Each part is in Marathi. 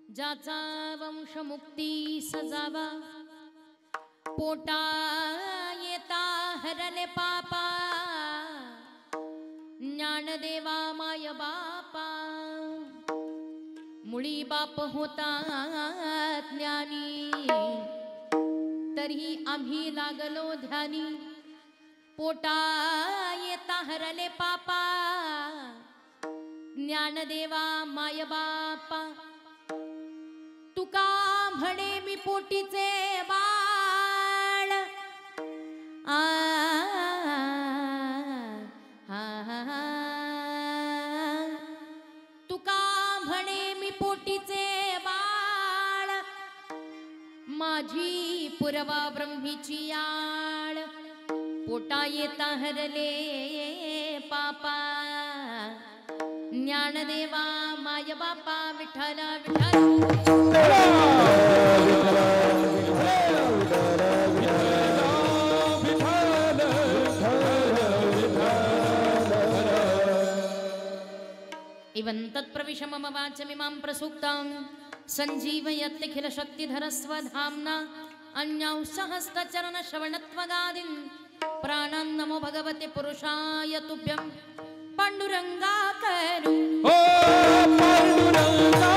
ज्याचा वंशमुक्ती सजावा, पोटा येता हरले पापा, ज्ञानदेवा माय बापा, मुळी बाप होता ज्ञानी, तरी आम्ही लागलो ध्यानी, पोटा येता हरले पापा, ज्ञानदेवा माय बापा, तुका म्हणे मी पोटीचे बाळ, आ तुका म्हणे मी पोटीचे बाळ, माझी पुरवा ब्रह्मीची आळ, पोटा येता हरले पापा, ज्ञानदेवा माय बापा, विठ्ठल विठ्ठल इवं तत्प्रविश मम वाचमिमां प्रसूक्तां सञ्जीवयत्यखिल शक्तिधरस्वधाम्ना, अन्यांसहस्तचरण श्रवणत्वगादिं प्राणान् नमो भगवते पुरुषाय तुभ्यं। पांडुरंगा करू ओ पांडुरंगा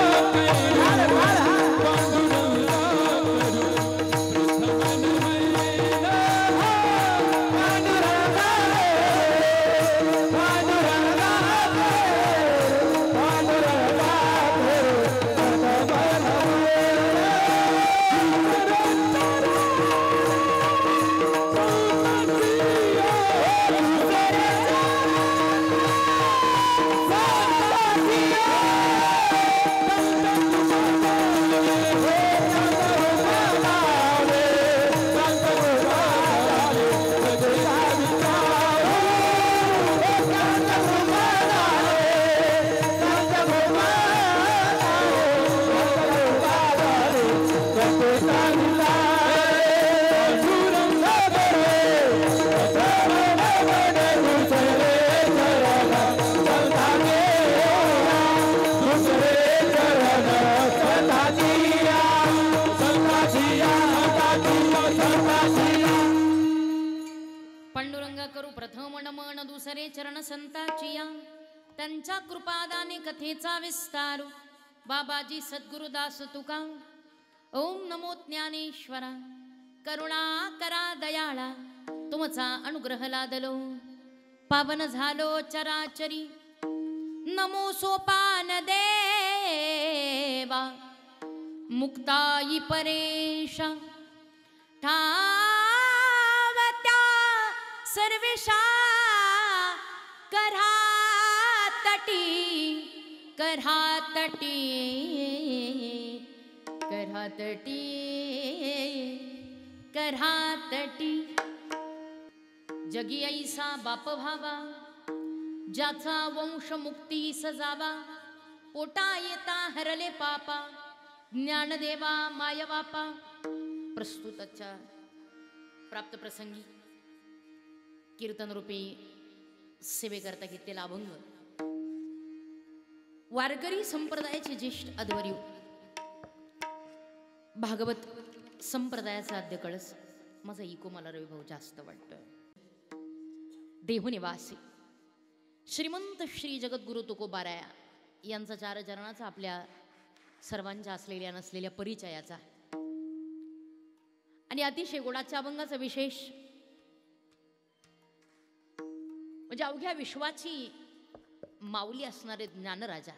चरण संताचिया, त्यांच्या कृपादाने कथेचा विस्तार, बाबाजी सद्गुरुदास तुका। ओम नमो ज्ञानेश्वरा, करुणा करा दयाळा, तुमचा अनुग्रह लादलो, पावन झालो चराचरी। नमो सोपान देवा, मुक्ताई परेशा, ठावत्या सर्वेशा, करातटी करातटी करातटी करातटी, जगी ऐसा बाप व्हावा, ज्याचा वंश मुक्ती सजावा, पोटा येता हरले पापा, ज्ञानदेवा माय बापा। प्रस्तुतच्या प्राप्त प्रसंगी कीर्तन रूपी सेवेकरता घेतलेला अभंग, वारकरी संप्रदायाचे ज्येष्ठ अध्वर्यू, भागवत संप्रदायाचा आद्य कळस, माझा इको मला रविभाऊ जास्त वाटतं, देहुनिवासी श्रीमंत श्री जगद्गुरु तुकोबाराया यांचा चार चरणाचा आपल्या सर्वांच्या असलेल्या नसलेल्या परिचयाचा आणि अतिशय गुणाच्या अभंगाचा विशेष म्हणजे अवघ्या विश्वाची माऊली असणारे ज्ञानराजा,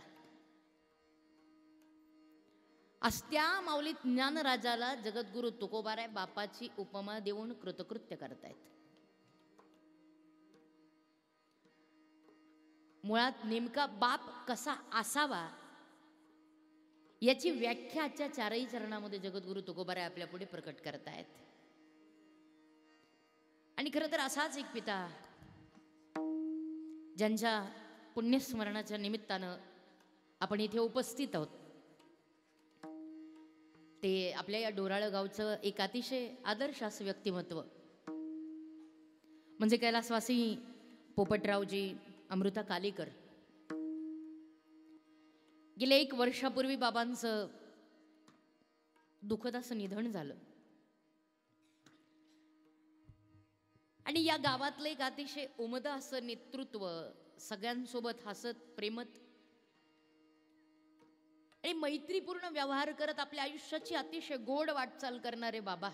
अस्त्या माऊली ज्ञानराजाला जगद्गुरु तुकोबाराय बापाची उपमा देऊन कृतकृत्य करतायत। मुळात नेमका बाप कसा असावा याची व्याख्या आजच्या चारही चरणामध्ये जगद्गुरु तुकोबाराय आपल्या पुढे प्रकट करतायत। आणि खरं तर असाच एक पिता ज्यांच्या पुण्यस्मरणाच्या निमित्तानं आपण इथे उपस्थित आहोत, ते आपल्या या डोराळ गावचं एक अतिशय आदर्श असं व्यक्तिमत्व म्हणजे कैलासवासी पोपटरावजी अमृता कालेकर। गेल्या 1 वर्षापूर्वी बाबांचं दुःखद असं निधन झालं. आणि या गावातलं एक अतिशय उमदं असं नेतृत्व, सगळ्यांसोबत हसत प्रेमत आणि मैत्रीपूर्ण व्यवहार करत आपल्या आयुष्याची अतिशय गोड वाटचाल करणारे बाबा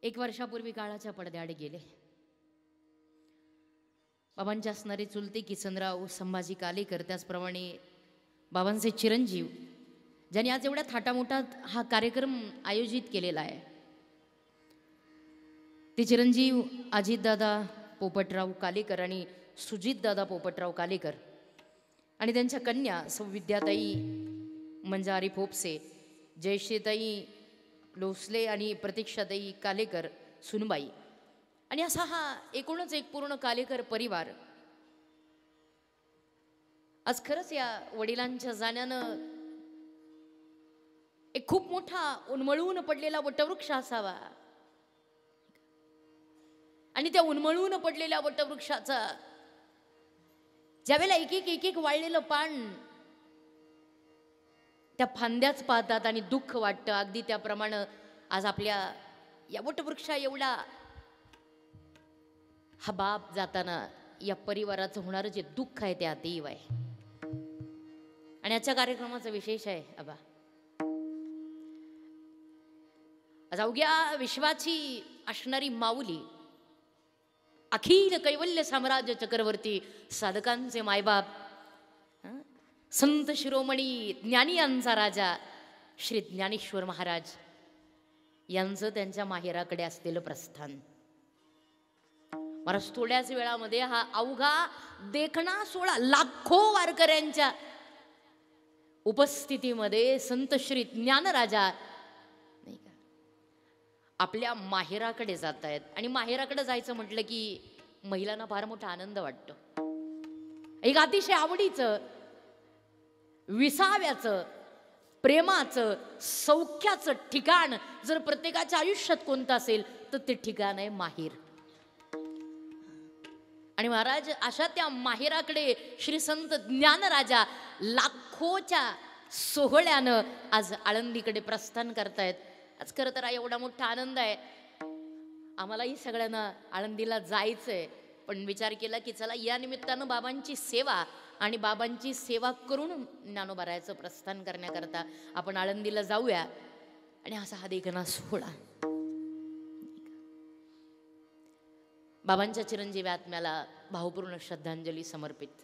1 वर्षापूर्वी काळाच्या पडद्याआड गेले. बाबांचे असणारे चुलते किसनराव संभाजी कालेकर, त्याचप्रमाणे बाबांचे चिरंजीव, ज्यांनी आज एवढ्या थाटामोठात हा कार्यक्रम आयोजित केलेला आहे, ते चिरंजीव अजितदादा पोपटराव कालेकर आणि सुजितदादा पोपटराव कालेकर आणि त्यांच्या कन्या सौविद्याताई मंजारी फोपसे, जयश्रीताई लोसले आणि प्रतीक्षाताई कालेकर सुनबाई, आणि असा हा एकूणच एक पूर्ण कालेकर परिवार आज खरंच या वडिलांच्या जाण्यानं एक खूप मोठा उन्मळून पडलेला वटवृक्ष असावा आणि त्या उन्मळून पडलेल्या वटवृक्षाचा ज्यावेळेला एक एक वाळलेलं पान त्या फांद्याच पाहतात आणि दुःख वाटतं, अगदी त्याप्रमाणे आज आपल्या या वटवृक्षा एवढा हा बाप जाताना या परिवाराचं होणारं जे दुःख आहे ते अतीव आहे. आणि आजच्या कार्यक्रमाचा विशेष आहे आबा, आज अवघ्या विश्वाची असणारी माऊली, अखिल कैवल्य साम्राज्य चक्रवर्ती साधकांचे मायबाप, संत शिरोमणी ज्ञानी यांचा राजा श्री ज्ञानेश्वर महाराज यांचं त्यांच्या माहेराकडे असलेलं प्रस्थान. महाराज थोड्याच वेळामध्ये हा अवघा देखणा सोहळा लाखो वारकऱ्यांच्या उपस्थितीमध्ये संत श्री ज्ञानराजा नाही का आपल्या माहेराकडे जात आहेत. आणि माहेराकडे जायचं म्हटलं की महिलांना फार मोठा आनंद वाटतो. एक अतिशय आवडीचं, विसाव्याचं, प्रेमाचं, सौख्याचं ठिकाण जर प्रत्येकाच्या आयुष्यात कोणतं असेल तर ते ठिकाण आहे माहेर. आणि महाराज अशा त्या माहेराकडे श्री संत ज्ञानराजा लाखोच्या सोहळ्यानं आज आळंदीकडे प्रस्थान करतायत. आज खरं तर एवढा मोठा आनंद आहे, आम्हालाही सगळ्यांना आळंदीला जायचंय, पण विचार केला की चला या निमित्तानं बाबांची सेवा आणि बाबांची सेवा करून ज्ञानोबारायाचं प्रस्थान करण्याकरता आपण आळंदीला जाऊया. आणि असा हा देखणा सोहळा बाबांच्या चिरंजीवी आत्म्याला भावपूर्ण श्रद्धांजली समर्पित.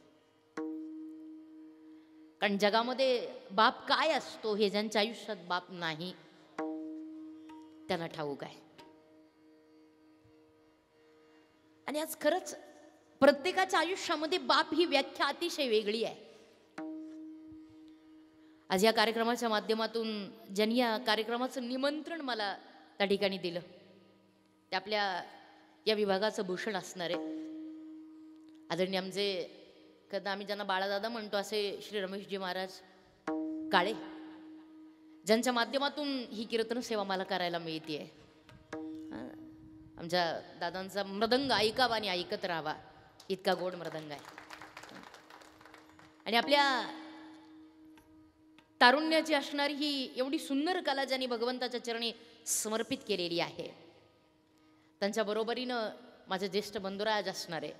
कारण जगामध्ये बाप काय असतो हे ज्यांच्या आयुष्यात बाप नाही त्यांना ठाऊक आहे. आणि आज खरंच प्रत्येकाच्या आयुष्यामध्ये बाप ही व्याख्या अतिशय वेगळी आहे. आज या कार्यक्रमाच्या माध्यमातून ज्यांनी या कार्यक्रमाचं निमंत्रण मला त्या ठिकाणी दिलं ते आपल्या या विभागाचं भूषण असणारे आदरणीय आमचे कदा आम्ही ज्यांना बाळादादा म्हणतो असे श्री रमेशजी महाराज काळे, ज्यांच्या माध्यमातून ही कीर्तन सेवा मला करायला मिळते. आमच्या दादांचा मृदंग ऐकावा आणि ऐकत राहावा इतका गोड मृदंग आहे. आणि आपल्या तारुण्याची असणारी ही एवढी सुंदर कला ज्यांनी भगवंताच्या चरणी समर्पित केलेली आहे, त्यांच्या बरोबरीनं माझे ज्येष्ठ बंधुराज असणारे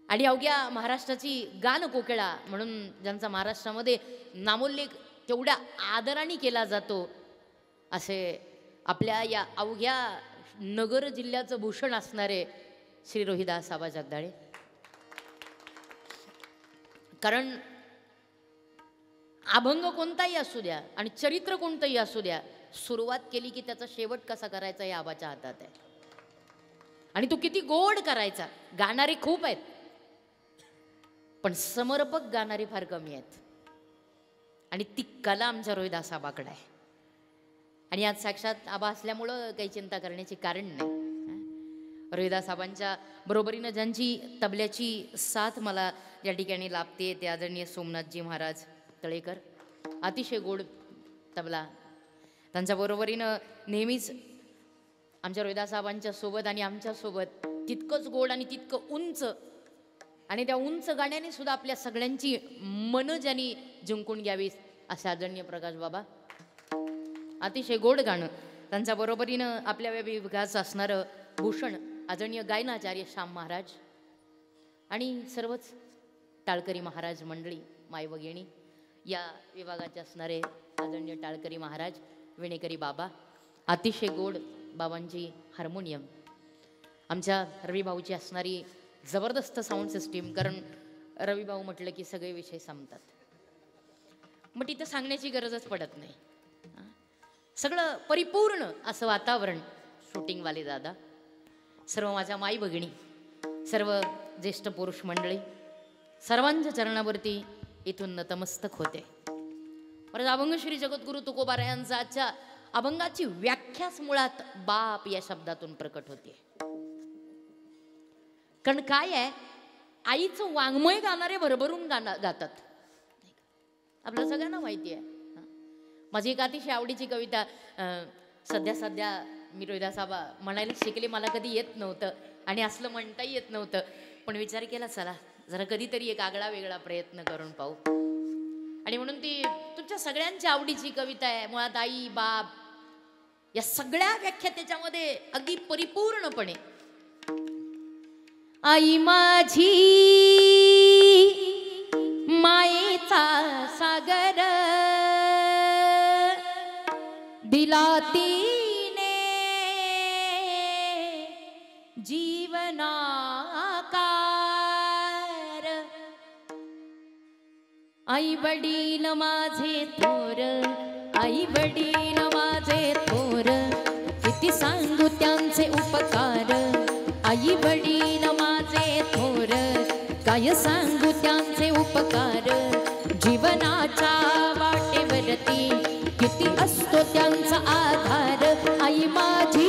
आणि अवघ्या महाराष्ट्राची गान कोकिळा म्हणून ज्यांचा महाराष्ट्रामध्ये नामोल्लेख तेवढ्या आदराने केला जातो असे आपल्या या अवघ्या नगर जिल्ह्याचं भूषण असणारे श्री रोहिदास आबा जगदाळे. कारण अभंग कोणताही असू द्या आणि चरित्र कोणतंही असू द्या, सुरुवात केली की त्याचा शेवट कसा करायचा हे आबाच्या हातात आहे. आणि तो किती गोड करायचा. गाणारे खूप आहेत पण समर्पक गाणारे फार कमी आहेत. आणि ती कला आमच्या रोहिदास आबाकडे आहे. आणि आज साक्षात आबा असल्यामुळं काही चिंता करण्याची कारण नाही. रोहिदास आबांच्या बरोबरीनं ज्यांची तबल्याची साथ मला या ठिकाणी लाभते ते आदरणीय सोमनाथजी महाराज तळेकर, अतिशय गोड तबला. त्यांच्या बरोबरीनं नेहमीच आमच्या रोहिदास आबांच्या सोबत आणि आमच्या सोबत तितकंच गोड आणि तितकं उंच, आणि त्या उंच गाण्याने सुद्धा आपल्या सगळ्यांची मनं ज्यांनी जिंकून घ्यावी असे आदरणीय प्रकाश बाबा. अतिशय गोड गाणं. त्यांच्या बरोबरीनं आपल्या विभागाचं असणारं भूषण आदरणीय गायनाचार्य श्याम महाराज आणि सर्वच टाळकरी महाराज मंडळी माय भगिनी, या विभागाचे असणारे आदरणीय टाळकरी महाराज, विणेकरी बाबा, अतिशय गोड बाबांची हार्मोनियम, आमच्या रविभाऊची असणारी जबरदस्त साऊंड सिस्टीम. कारण रविभाऊ म्हटलं की सगळे विषय संपतात, मग तिथं सांगण्याची गरजच पडत नाही. सगळं परिपूर्ण असं वातावरण. शूटिंगवाले दादा, सर्व माझ्या माई भगिनी, सर्व ज्येष्ठ पुरुष मंडळी, सर्वांच्या चरणावरती इथून नतमस्तक होते. परत अभंग श्री जगद्गुरु तुकोबारायांचा आजच्या अभंगाची व्याख्याच मुळात बाप या शब्दातून प्रकट होते. कारण काय आहे, आईचं वाङ्मय गाणारे भरभरून गातात, आपल्याला सगळ्यांना माहिती आहे. माझी एक अतिशय आवडीची कविता, सध्या मी रोहिदासाबा म्हणायला शिकले, मला कधी येत नव्हतं आणि असलं म्हणताही येत नव्हतं, पण विचार केला चला जरा कधीतरी एक आगळा वेगळा प्रयत्न करून पाहू. आणि म्हणून ती तुमच्या सगळ्यांच्या आवडीची कविता आहे. मुळात आई बाप या सगळ्या व्याख्या त्याच्यामध्ये अगदी परिपूर्णपणे. आई माझी मायेचा सागर दिला तिने जीवनाकार, आई वडील माझे थोर, आई वडील माझे थोर, किती सांगू त्यांचे उपकार. आई वडील माझे थोर, काय सांगू त्यांचे उपकार. जीवनाच्या वाटेवरती किती असतो त्यांचा आधार. आई माझी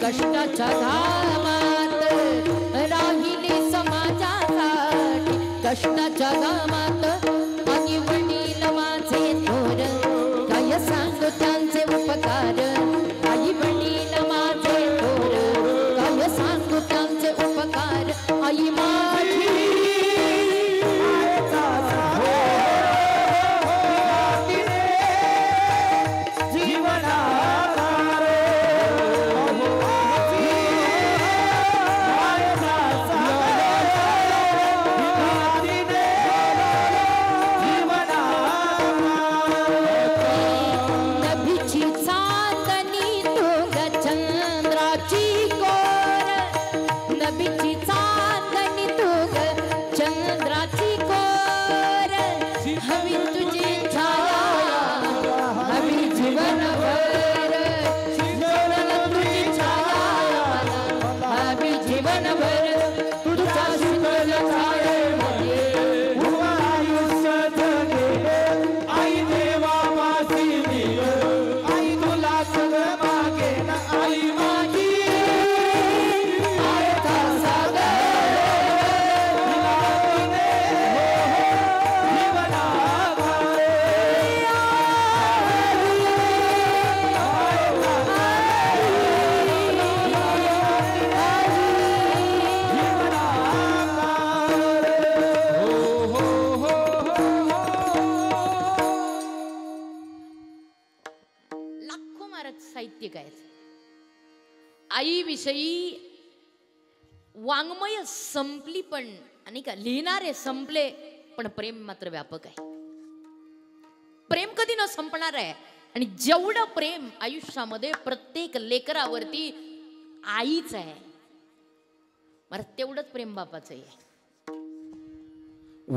कष्टाच्या घामात राहिली समाजासाठी, कष्टाच्या घामात. आई वडील माझे थोर, काय सांगू त्यांचे उपकार. आई वडील माझे थोर, काय सांगू त्यांचे उपकार. आई माझी आईविषयी वाङ्मय संपली, पण आणि का लिहिणारे संपले, पण प्रेम मात्र व्यापक आहे. प्रेम कधी न संपणार आहे. आणि जेवढं प्रेम आयुष्यामध्ये प्रत्येक लेकरावरती आईच आहे, मला तेवढंच प्रेम बापाचं आहे.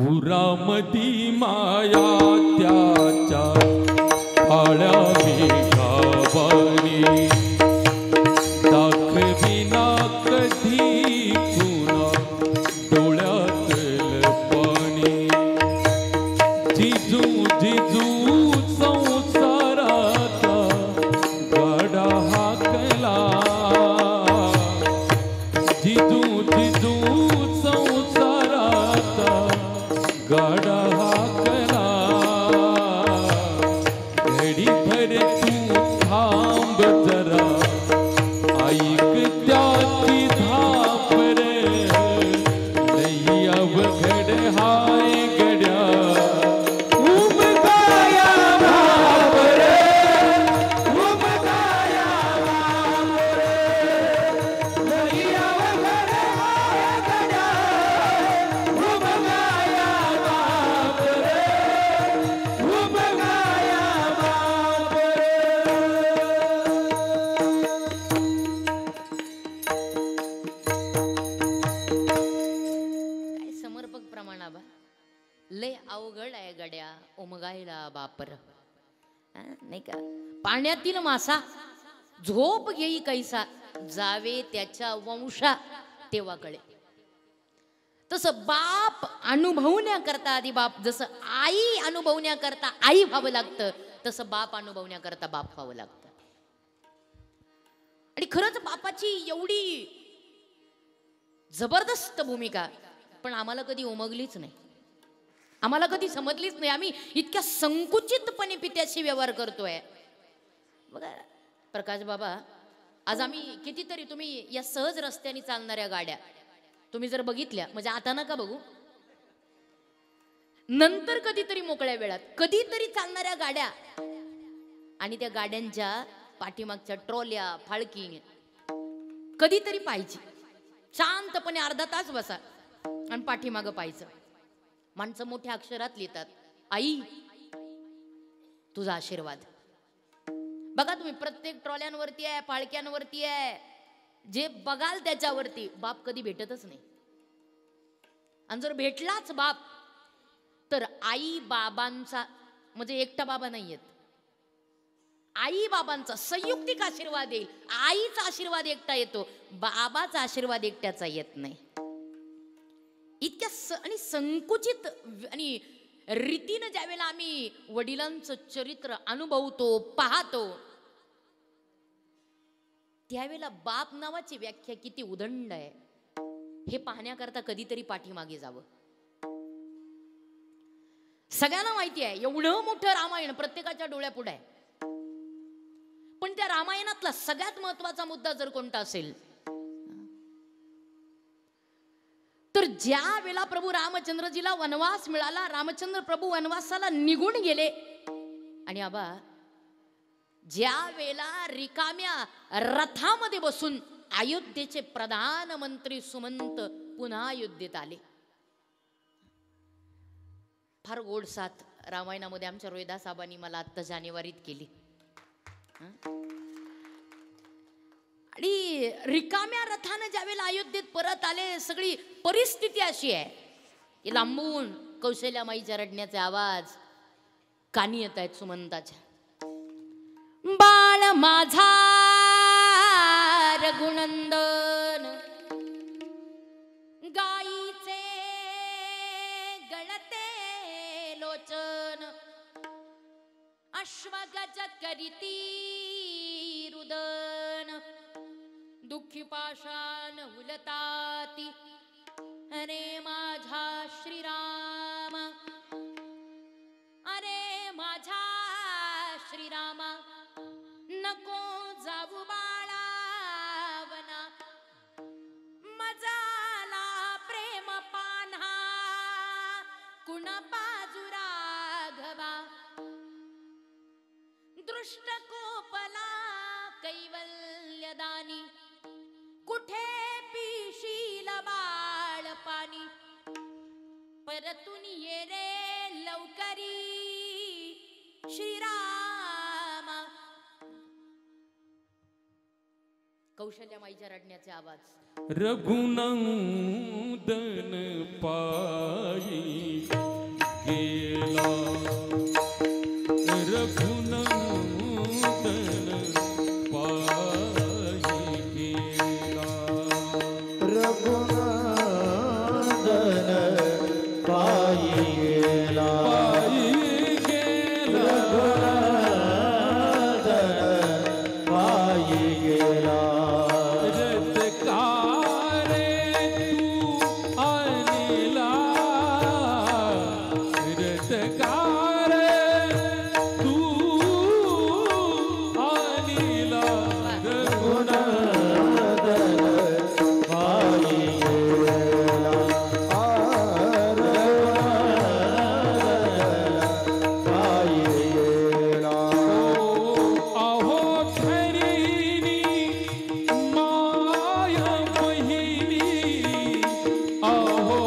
उरामती माया त्याच्या फाळ्या मेघावानी दाखविना कधी जिजू जिजू संसाराचा गाडा हाकला जिजू जिजू संसाराचा गाडा हाकला घडी भर तू थांब जरा ऐक त्याची धाप रे लई अवघड हाय गड्या उमगाया बाप रे उमगाया बाप रे लई अवघड हाय गड्या उमगाया बाप रे उमगाया बाप रे. काय समर्पक प्रमाण आबा लय अवघड आहे गड्या उमगायला बापर नाही का. पाण्यातील मासा झोप घेई कैसा जावे त्याच्या वंशा तेव्हा कळे. तसं बाप अनुभवण्याकरता आधी बाप, जसं आई अनुभवण्याकरता आई व्हावं लागतं तसं बाप अनुभवण्याकरता बाप व्हावं लागतं. आणि खरंच बापाची एवढी जबरदस्त भूमिका पण आम्हाला कधी उमगलीच नाही, आम्हाला कधी समजलीच नाही. आम्ही इतक्या संकुचितपणे पित्याशी व्यवहार करतोय. बघा प्रकाश बाबा, आज आम्ही कितीतरी, तुम्ही या सहज रस्त्याने चालणाऱ्या गाड्या तुम्ही जर बघितल्या, म्हणजे आता नका बघू, नंतर कधीतरी मोकळ्या वेळात कधीतरी चालणाऱ्या गाड्या आणि त्या गाड्यांच्या पाठीमागच्या ट्रॉल्या फाळकी कधीतरी पाहिजे. शांतपणे अर्धा तास बसा आणि पाठीमागं पाहायचं. माणसं मोठ्या अक्षरात लिहितात, आई तुझा आशीर्वाद. बघा तुम्ही, प्रत्येक ट्रॉल्यांवरती आहे, पाळक्यांवरती आहे, जे बघाल त्याच्यावरती बाप कधी भेटतच नाही. आणि जर भेटलाच बाप तर आई बाबांचा, म्हणजे एकटा बाबा नाहीयेत, आई बाबांचा संयुक्तिक आशीर्वाद येईल. आईचा आशीर्वाद एकटा येतो, बाबाचा आशीर्वाद एकट्याचा येत नाही. इतक्या आणि संकुचित आणि रीतीनं ज्यावेळेला आम्ही वडिलांचं चरित्र अनुभवतो, पाहतो, त्यावेळेला बाप नावाची व्याख्या किती उदंड आहे हे पाहण्याकरता कधीतरी पाठीमागे जावं. सगळ्यांना माहिती आहे एवढं मोठं रामायण प्रत्येकाच्या डोळ्यापुढे आहे, पण त्या रामायणातला सगळ्यात महत्वाचा मुद्दा जर कोणता असेल तर ज्या वेळेला प्रभू रामचंद्रजीला वनवास मिळाला, रामचंद्र प्रभू वनवासाला निघून गेले, आणि आबा ज्या वेळेला रिकाम्या रथामध्ये बसून अयोध्येचे प्रधानमंत्री सुमंत पुन्हा अयोध्येत आले. फार गोड साथ रामायणामध्ये आमच्या रोहिदास आबांनी मला आत्ता जानेवारीत केली. आणि रिकाम्या रथानं ज्यावेळेला अयोध्येत परत आले, सगळी परिस्थिती अशी आहे की लांबून कौशल्यामाईच्या रडण्याचे आवाज कानी येत आहेत सुमंताच्या. बाळ माझा रघुनंदन गाईचे गळते लोचन अश्वगज करीती रुदन दुःखी पाषाण हुलताती अरे माझा श्रीराम अरे माझा श्रीरामा नको जाऊ बाळा वना मजाला प्रेम पान्हा कुण बाजू राघवा दृष्ट कोपला कैवल्यदानी कुठे पिशील बाळ पाणी परतून ये रे लवकरी श्रीरामा. कौशल्यामाईच्या रडण्याचे आवाज. रघुनंदन पायी गेला रघुनंदन पायी गेला रघुनंदन पायी गेला पायी सरकार तू आनीला अहो खरीनी माया बहिणी अहो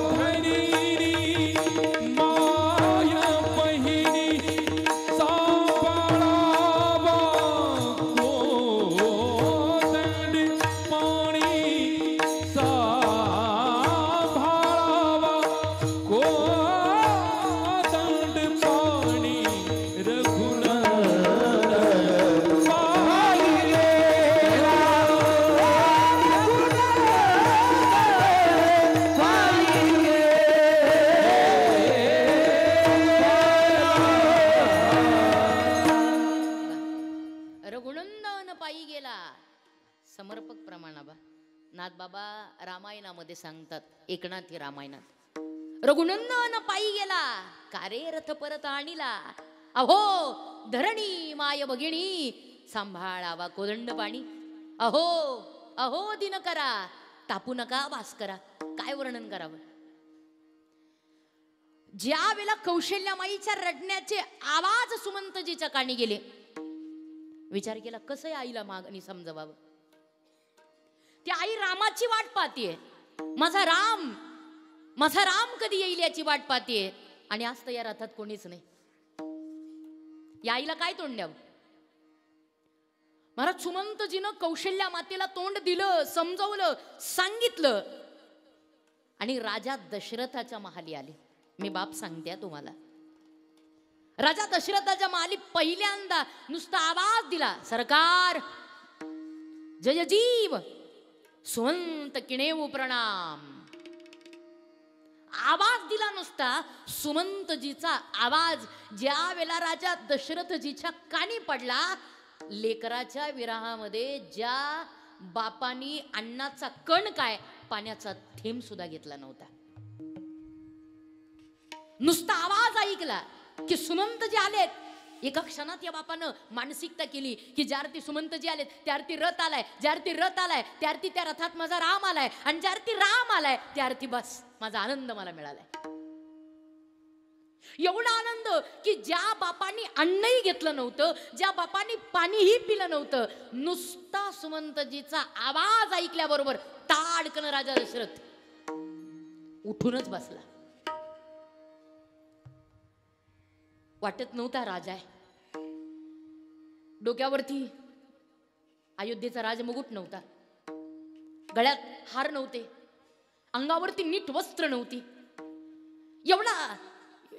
खरीनी माया बहिणी सांभाळावा कोदंड पाणी सांभाळावा कोदंड पाणी रघुनंदन पायी गेला समर्पक प्रमाणाबा नाथ बाबा रामायणामध्ये सांगतात एकनाथी रामायणात रघुनंदन पायी गेला कारे रथ परत आणिला अहो धरणी माय भगिनी सांभाळावा कोदंड पाणी अहो अहो दिन करा तापू नका वास करा काय वर्णन करावं ज्या वेळेला कौशल्यामाईच्या रडण्याचे आवाज सुमंतजीच्या कानी गेले विचार केला कसं आईला मागणी समजवावं ती आई रामाची वाट पाहतीये माझा राम कधी येईल याची वाट पाहतीये आणि आज तर या रथात कोणीच नाही या आईला काय तोंड द्यावं महाराज सुमंतजीनं कौशल्या मातेला तोंड दिलं समजवलं सांगितलं आणि राजा दशरथाच्या महाली आले मी बाप सांगते तुम्हाला राजा दशरथाच्या महाली पहिल्यांदा नुसता आवाज दिला सरकार जय जीव सुमंत किणेव प्रणाम आवाज दिला नुसता सुमंतजीचा आवाज ज्या वेळेला राजा दशरथजीच्या कानी पडला लेकराच्या विराहामध्ये ज्या बापानी अन्नाचा कण काय पाण्याचा थेंब सुद्धा घेतला नव्हता नुसता आवाज ऐकला की सुमंतजी आलेत एका क्षणात या बापानं मानसिकता केली की ज्यारती सुमंतजी आलेत त्यारती रथ आलाय ज्यारती रथ आलाय त्यारती त्या रथात माझा राम आलाय आणि ज्यारती राम आलाय त्यारती बस माझा आनंद मला मिळालाय एवढा आनंद की ज्या बापांनी अन्नही घेतलं नव्हतं ज्या बापांनी पाणीही पिलं नव्हतं नुसता सुमंतजीचा आवाज ऐकल्याबरोबर ताडकन राजा दशरथ उठूनच बसला वाटत नव्हता राजा आहे डोक्यावरती अयोध्येचा राजमुकुट नव्हता गळ्यात हार नव्हते अंगावरती नीट वस्त्र नव्हती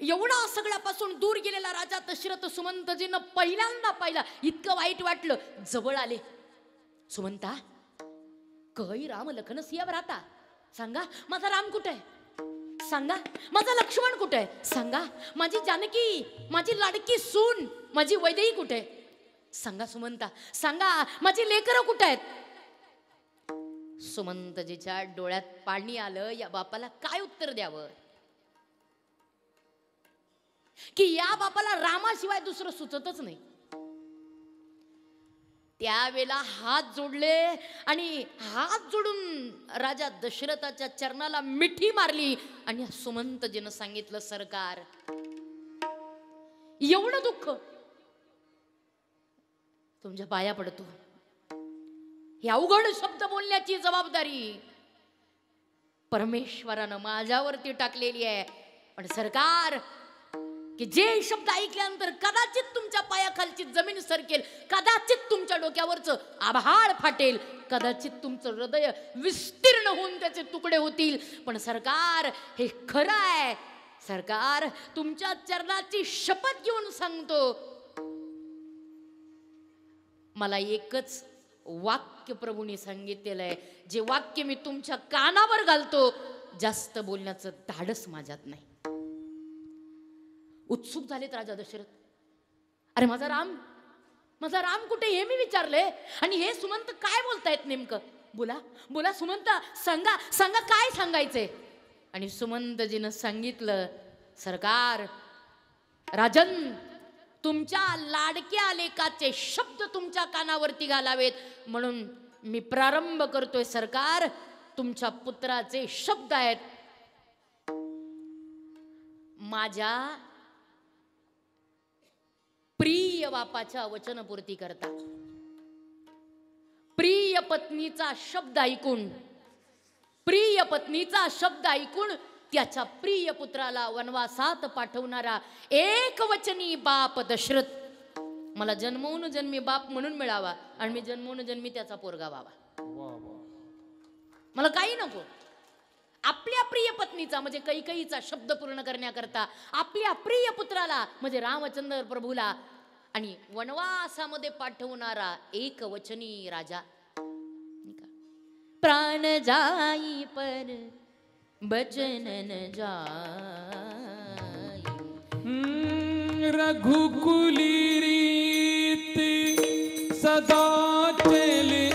एवढा सगळ्यापासून दूर गेलेला राजा दशरथ सुमंतजीनं पहिल्यांदा पाहिला इतकं वाईट वाटलं जवळ आले सुमंता कै राम लखन सिया राहता सांगा माझा राम कुठे आहे सांगा माझा लक्ष्मण कुठे आहे सांगा माझी जानकी माझी लाडकी सून माझी वैदेही कुठे आहे सांगा सुमंता सांगा माझी लेकरं कुठे आहेत सुमंतजीच्या डोळ्यात पाणी आलं या बापाला काय उत्तर द्यावं की या बापाला रामाशिवाय दुसरं सुचतच नाही त्यावेळेला हात जोडले आणि हात जोडून राजा दशरथाच्या चरणाला मिठी मारली आणि सुमंतजीनं सांगितलं सरकार एवढं दुःख तुमच्या पाया पडतो हे अवघड शब्द बोलण्याची जबाबदारी परमेश्वरानं माझ्यावरती टाकलेली आहे पण सरकार की जे शब्द ऐकल्यानंतर कदाचित तुमच्या पायाखालची जमीन सरकेल कदाचित तुमच्या डोक्यावरचं आभाळ फाटेल कदाचित तुमचं हृदय विस्तीर्ण होऊन त्याचे तुकडे होतील पण सरकार हे खरं आहे सरकार तुमच्या चरणाची शपथ घेऊन सांगतो मला एकच वाक्य प्रभूंनी सांगितलेलं आहे जे वाक्य मी तुमच्या कानावर घालतो जास्त बोलण्याचं धाडस माझ्यात नाही उत्सुक झालेत राजा दशरथ अरे माझा राम कुठे हे मी विचारले आणि हे सुमंत काय बोलतायत नेमकं बोला बोला सुमंत सांगा सांगा काय सांगायचंय आणि सुमंतजीनं सांगितलं सरकार राजन, तुमच्या लाडक्या लेकाचे शब्द तुमच्या कानावरती घालावेत म्हणून मी प्रारंभ करतोय. सरकार, तुमच्या पुत्राचे शब्द आहेत. माझ्या प्रिय बापाच्या वचनपूर्ती करता, प्रिय पत्नीचा शब्द ऐकून, प्रिय पत्नीचा शब्द ऐकून त्याच्या प्रिय पुत्राला वनवासात पाठवणारा एक वचनी बाप दशरथ मला जन्मोन जन्मी बाप म्हणून मिळावा आणि मी जन्मोन जन्मी त्याचा पोरगा व्हावा. मला काही नको. आपल्या प्रिय पत्नीचा म्हणजे कैकेयीचा शब्द पूर्ण करण्याकरता आपल्या प्रिय पुत्राला म्हणजे रामचंद्र प्रभूला आणि वनवासामध्ये पाठवणारा एक वचनी राजा. प्राण जाई पर बचन न जाई. रघुकुली रीत सदा चले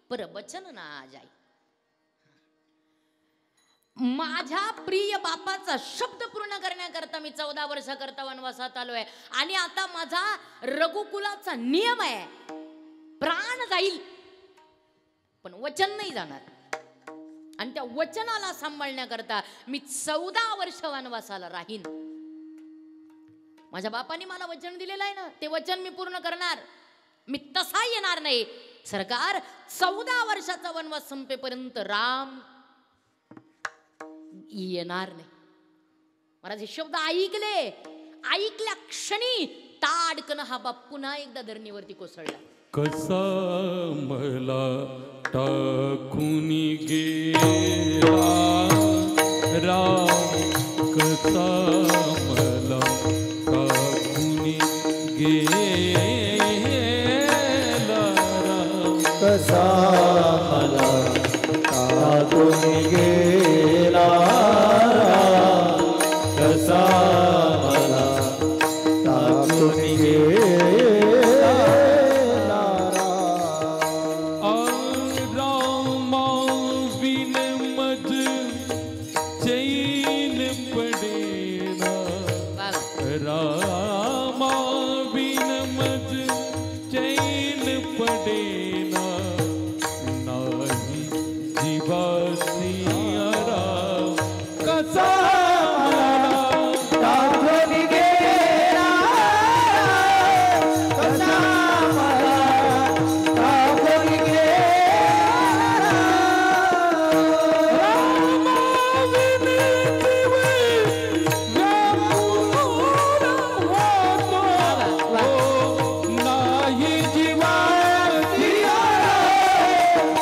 पर बचन ना जाई. माझ्या प्रिय बापाचा शब्द पूर्ण करण्याकरता मी 14 वर्षाकरता वनवासात आलोय आणि आता माझा रघुकुलाचा नियम आहे, प्राण जाईल पण वचन नाही जाणार. आणि त्या वचनाला सांभाळण्याकरता मी 14 वर्ष वनवासाला राहीन. माझ्या बापाने मला वचन दिलेलं आहे ना, ते वचन मी पूर्ण करणार. मी तसा येणार नाही. सरकार, 14 वर्षाचा वनवास संपेपर्यंत राम येणार नाही. महाराज हे शब्द ऐकले, ऐकल्या क्षणी ताडकन हा बाप पुन्हा एकदा धरणीवरती कोसळला. कसा मला टाकून गेला राम, कसा मला टाकून गेला राम, कसा मला टाकून गेला राम, कसा मला टाकून गेला राम बिन मज चैन पडेना, राम बिन मज चैन पडेना, नाही जीवासी राम, कसा टाकून गेला कसा मला टाकून गेला राम नाही जीवासी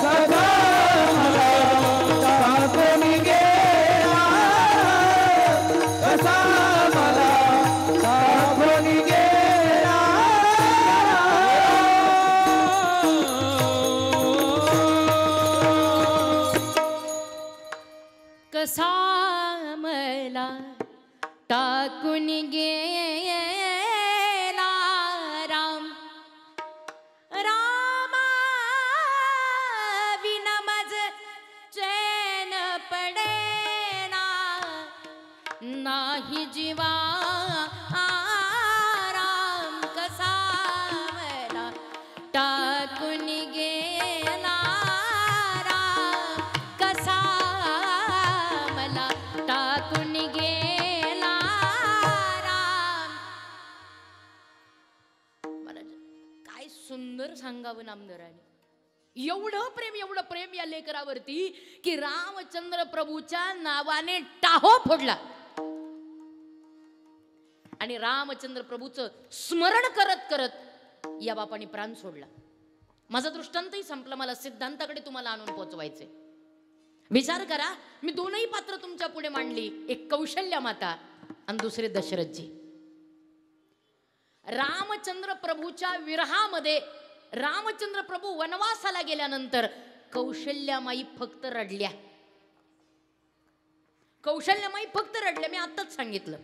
कसा मला टाकून गेला कसा मला टाकून गेला कसा मला टाकून गेला राम, रामा विना मज चैन पडे नाही जीवा आराम कसा मला टाकून गेला राम कसा मला टाकून गेला राम. महाराज काय सुंदर सांगावं नामदेवराने. एवढं प्रेम या लेकरावरती की रामचंद्र प्रभूच्या नावाने टाहो फोडला आणि रामचंद्र प्रभूचं स्मरण करत करत या बापाने प्राण सोडला. माझा दृष्टांतही संपला. मला सिद्धांताकडे तुम्हाला आणून पोहोचवायचे. विचार करा, मी दोनही पात्र तुमच्या पुढे मांडली. एक कौशल्या माता आणि दुसरे दशरथजी. रामचंद्र प्रभूच्या विरहामध्ये रामचंद्र प्रभू वनवासाला गेल्यानंतर कौशल्यामाई फक्त रडल्या. कौशल्यामाई फक्त रडल्या, मी आत्ताच सांगितलं.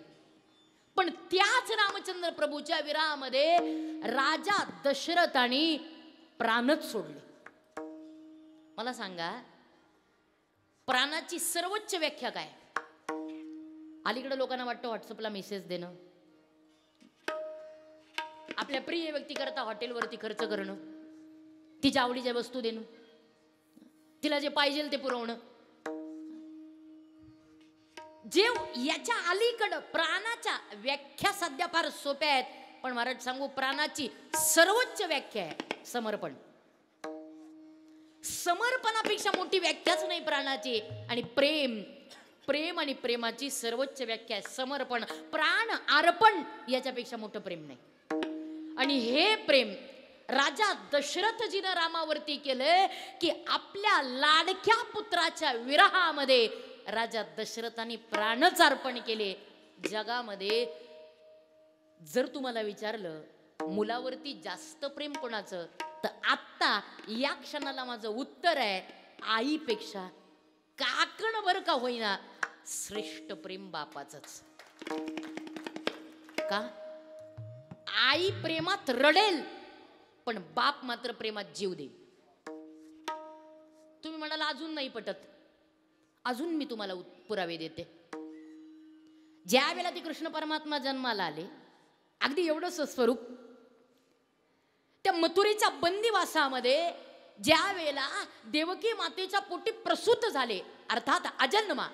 पण त्याच रामचंद्र प्रभूच्या विरहामध्ये राजा दशरथाने प्राणच सोडले. मला सांगा, प्राणाची सर्वोच्च व्याख्या काय? अलीकडे लोकांना वाटतं व्हॉट्सअपला मेसेज देणं, आपल्या प्रिय व्यक्ती करता हॉटेलवरती खर्च करणं, तिच्या आवडीच्या वस्तू देणं, तिला जे पाहिजे ते पुरवणं. जे याच्या अलीकडं प्राणाच्या व्याख्या सध्या फार सोप्या आहेत. पण महाराज सांगू, प्राणाची सर्वोच्च व्याख्या आहे समर्पण. समर्पणापेक्षा मोठी व्याख्याच नाही प्राणाची. आणि प्रेम आणि प्रेमाची सर्वोच्च व्याख्या आहे समर्पण. प्राण अर्पण याच्यापेक्षा मोठं प्रेम नाही. आणि हे प्रेम राजा दशरथजीनं रामावरती केलंय की आपल्या लाडक्या पुत्राच्या विरहामध्ये राजा दशरथाने प्राणच अर्पण केले. जगामध्ये जर तुम्हाला विचारलं मुलावरती जास्त प्रेम कोणाचं, तर आत्ता या क्षणाला माझं उत्तर आहे आईपेक्षा काकण बर का होईना श्रेष्ठ प्रेम बापाचंच. का? आई प्रेमात रडेल, पण बाप मात्र प्रेमात जीव देईल. तुम्ही म्हणाला अजून नाही पटत. अजून मी तुम्हाला पुरावे देते. ज्या वेळेला ते कृष्ण परमात्मा जन्माला आले, अगदी एवढंच स्वरूप, त्या मथुरेच्या बंदिवासामध्ये ज्या वेळेला देवकी मातेच्या पोटी प्रसूत झाले, अर्थात अजन्मा,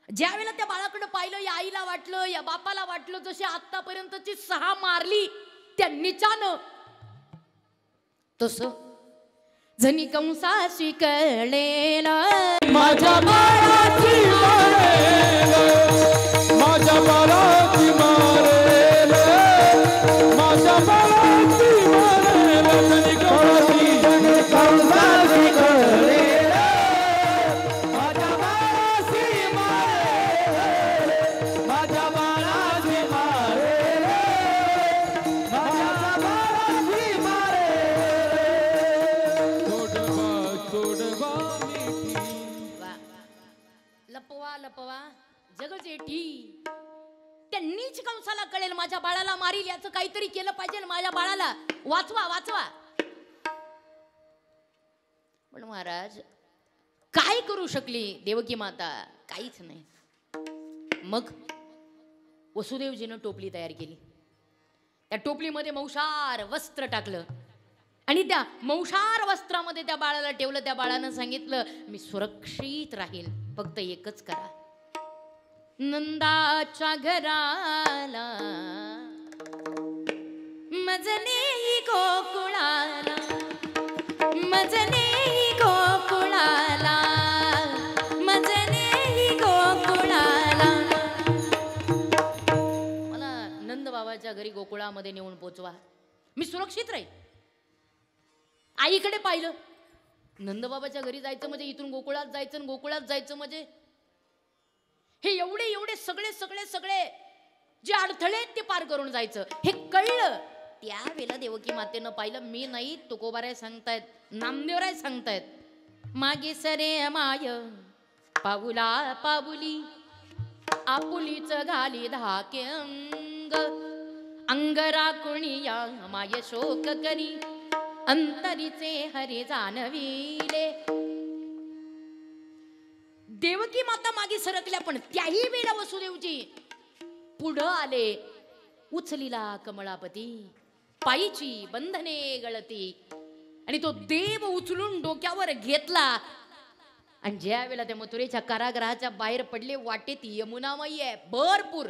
ज्या वेळेला त्या बाळाकडे पाहिलं, या आईला वाटलं, या बापाला वाटलं जशी आतापर्यंतची 6 मारली त्या निचानं, तसं जनी कंसाशी कळलेला माझ्या बाळाची मारेल, माझ्या बाळाची मारेल, माझ्या बाळाची मारेल, जनी कंसाशी कळलेल, माझ्या बाळाची मारेल, माझ्या बाळाची मारेल, माझ्या बाळाची मारेल. सोडवा मिठी. वा. लपवा लपवा जग जेठी. त्यांनीच कंसाला कळेल माझ्या बाळाला मारील, याचं काहीतरी केलं पाहिजे, माझ्या बाळाला वाचवा वाचवा. पण महाराज काय करू शकली देवकी माता? काहीच नाही. मग वसुदेवजीनं टोपली तयार केली. त्या टोपलीमध्ये मौशार वस्त्र टाकलं आणि त्या मौशार वस्त्रामध्ये त्या बाळाला ठेवलं. त्या बाळानं सांगितलं, मी सुरक्षित राहील, फक्त एकच करा, नंदाच्या घराला मजने गोकुळाला, मजने गोकुळाला, मजने गोकुळाला. मला नंद बाबाच्या घरी गोकुळामध्ये नेऊन पोचवा, मी सुरक्षित राहील. आईकडे पाहिलं, नंदबाबाच्या घरी जायचं म्हणजे इथून गोकुळात जायचं, गोकुळात जायचं म्हणजे हे एवढे एवढे सगळे सगळे सगळे जे अडथळे आहेत ते पार करून जायचं. हे कळलं. त्यावेळेला देवकी मातेनं पाहिलं, मी नाही, तुकोबाराय सांगतायत, नामदेवराय सांगतायत, मागे सरे माय पाऊला पाऊली आपुलीच घाली धाके अंग, अंगरा कुणिया माय शोक करी अंतरीचे हरी जाणविले. देवकी माता मागे सरकल्या, पण त्याही वेळा वसुदेवजी पुढं आले. उचलिला कमळापती पायीची बंधने गळती, आणि तो देव उचलून डोक्यावर घेतला. आणि ज्या वेळेला त्या मथुरेच्या कारागृहाच्या बाहेर पडले, वाटेत यमुनामाई आहे भरपूर,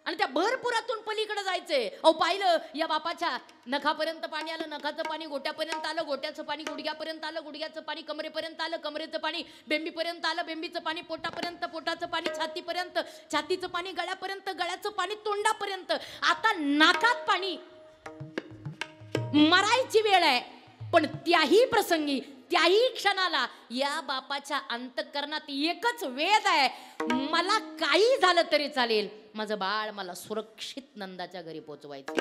आणि त्या भरपुरातून पलीकडे जायचंय. अहो पाहिलं, या बापाच्या नखापर्यंत पाणी आलं, नखाचं पाणी गोट्यापर्यंत आलं, गोट्याचं पाणी गुडघ्यापर्यंत आलं, गुडघ्याचं पाणी कमरेपर्यंत आलं, कमरेचं पाणी बेंबीपर्यंत आलं, बेंबीचं पाणी पोटापर्यंत, पोटाचं पाणी छातीपर्यंत, छातीचं पाणी गळ्यापर्यंत, गळ्याचं पाणी तोंडापर्यंत. आता नाकात पाणी. मरायची वेळ आहे, पण त्याही प्रसंगी, त्याही क्षणाला या बापाच्या अंतःकरणात एकच वेद आहे, मला काही झालं तरी चालेल, माझं बाळ मला सुरक्षित नंदाच्या घरी पोचवायचं.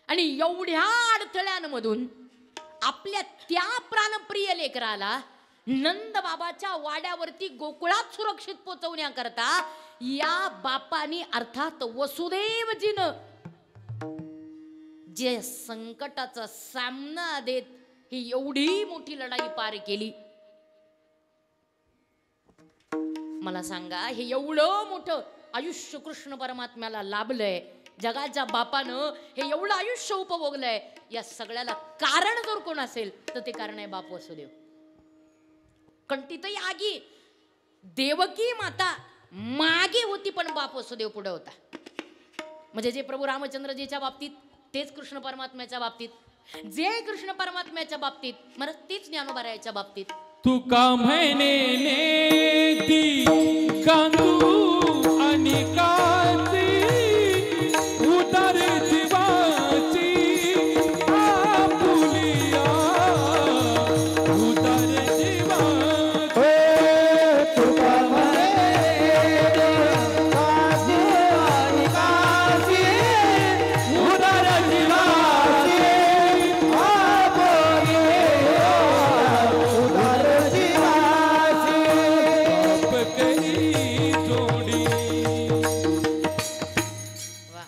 आणि एवढ्या अडथळ्यांमधून आपल्या त्या प्राणप्रिय लेकराला नंद बाबाच्या वाड्यावरती गोकुळात सुरक्षित पोचवण्याकरता या बापानी अर्थात वसुदेवजीनं जे संकटाचा सामना देत ही एवढी मोठी लढाई पार केली. मला सांगा, हे एवढं मोठं आयुष्य कृष्ण परमात्म्याला लाभलंय, जगाच्या बापानं हे एवढं आयुष्य उपभोगलंय, या सगळ्याला कारण जर कोण असेल तर ते कारण आहे बाप वसुदेव. कंटितही आगी देवकी माता मागे होती, पण बाप वसुदेव पुढे होता. म्हणजे जे प्रभू रामचंद्रजीच्या बाबतीत तेच कृष्ण परमात्म्याच्या बाबतीत, जे कृष्ण परमात्म्याच्या बाबतीत मला तेच ज्ञानोबारायाच्या बाबतीत. तुका म्हणे नेती गांधू आणि काची उदार जीवाची आपुलिया उदार जीवाची. तुका म्हणे काशी आणि काशी उदार जीवाची आपुलिया उदार जीवाची. कही जोडी. वा,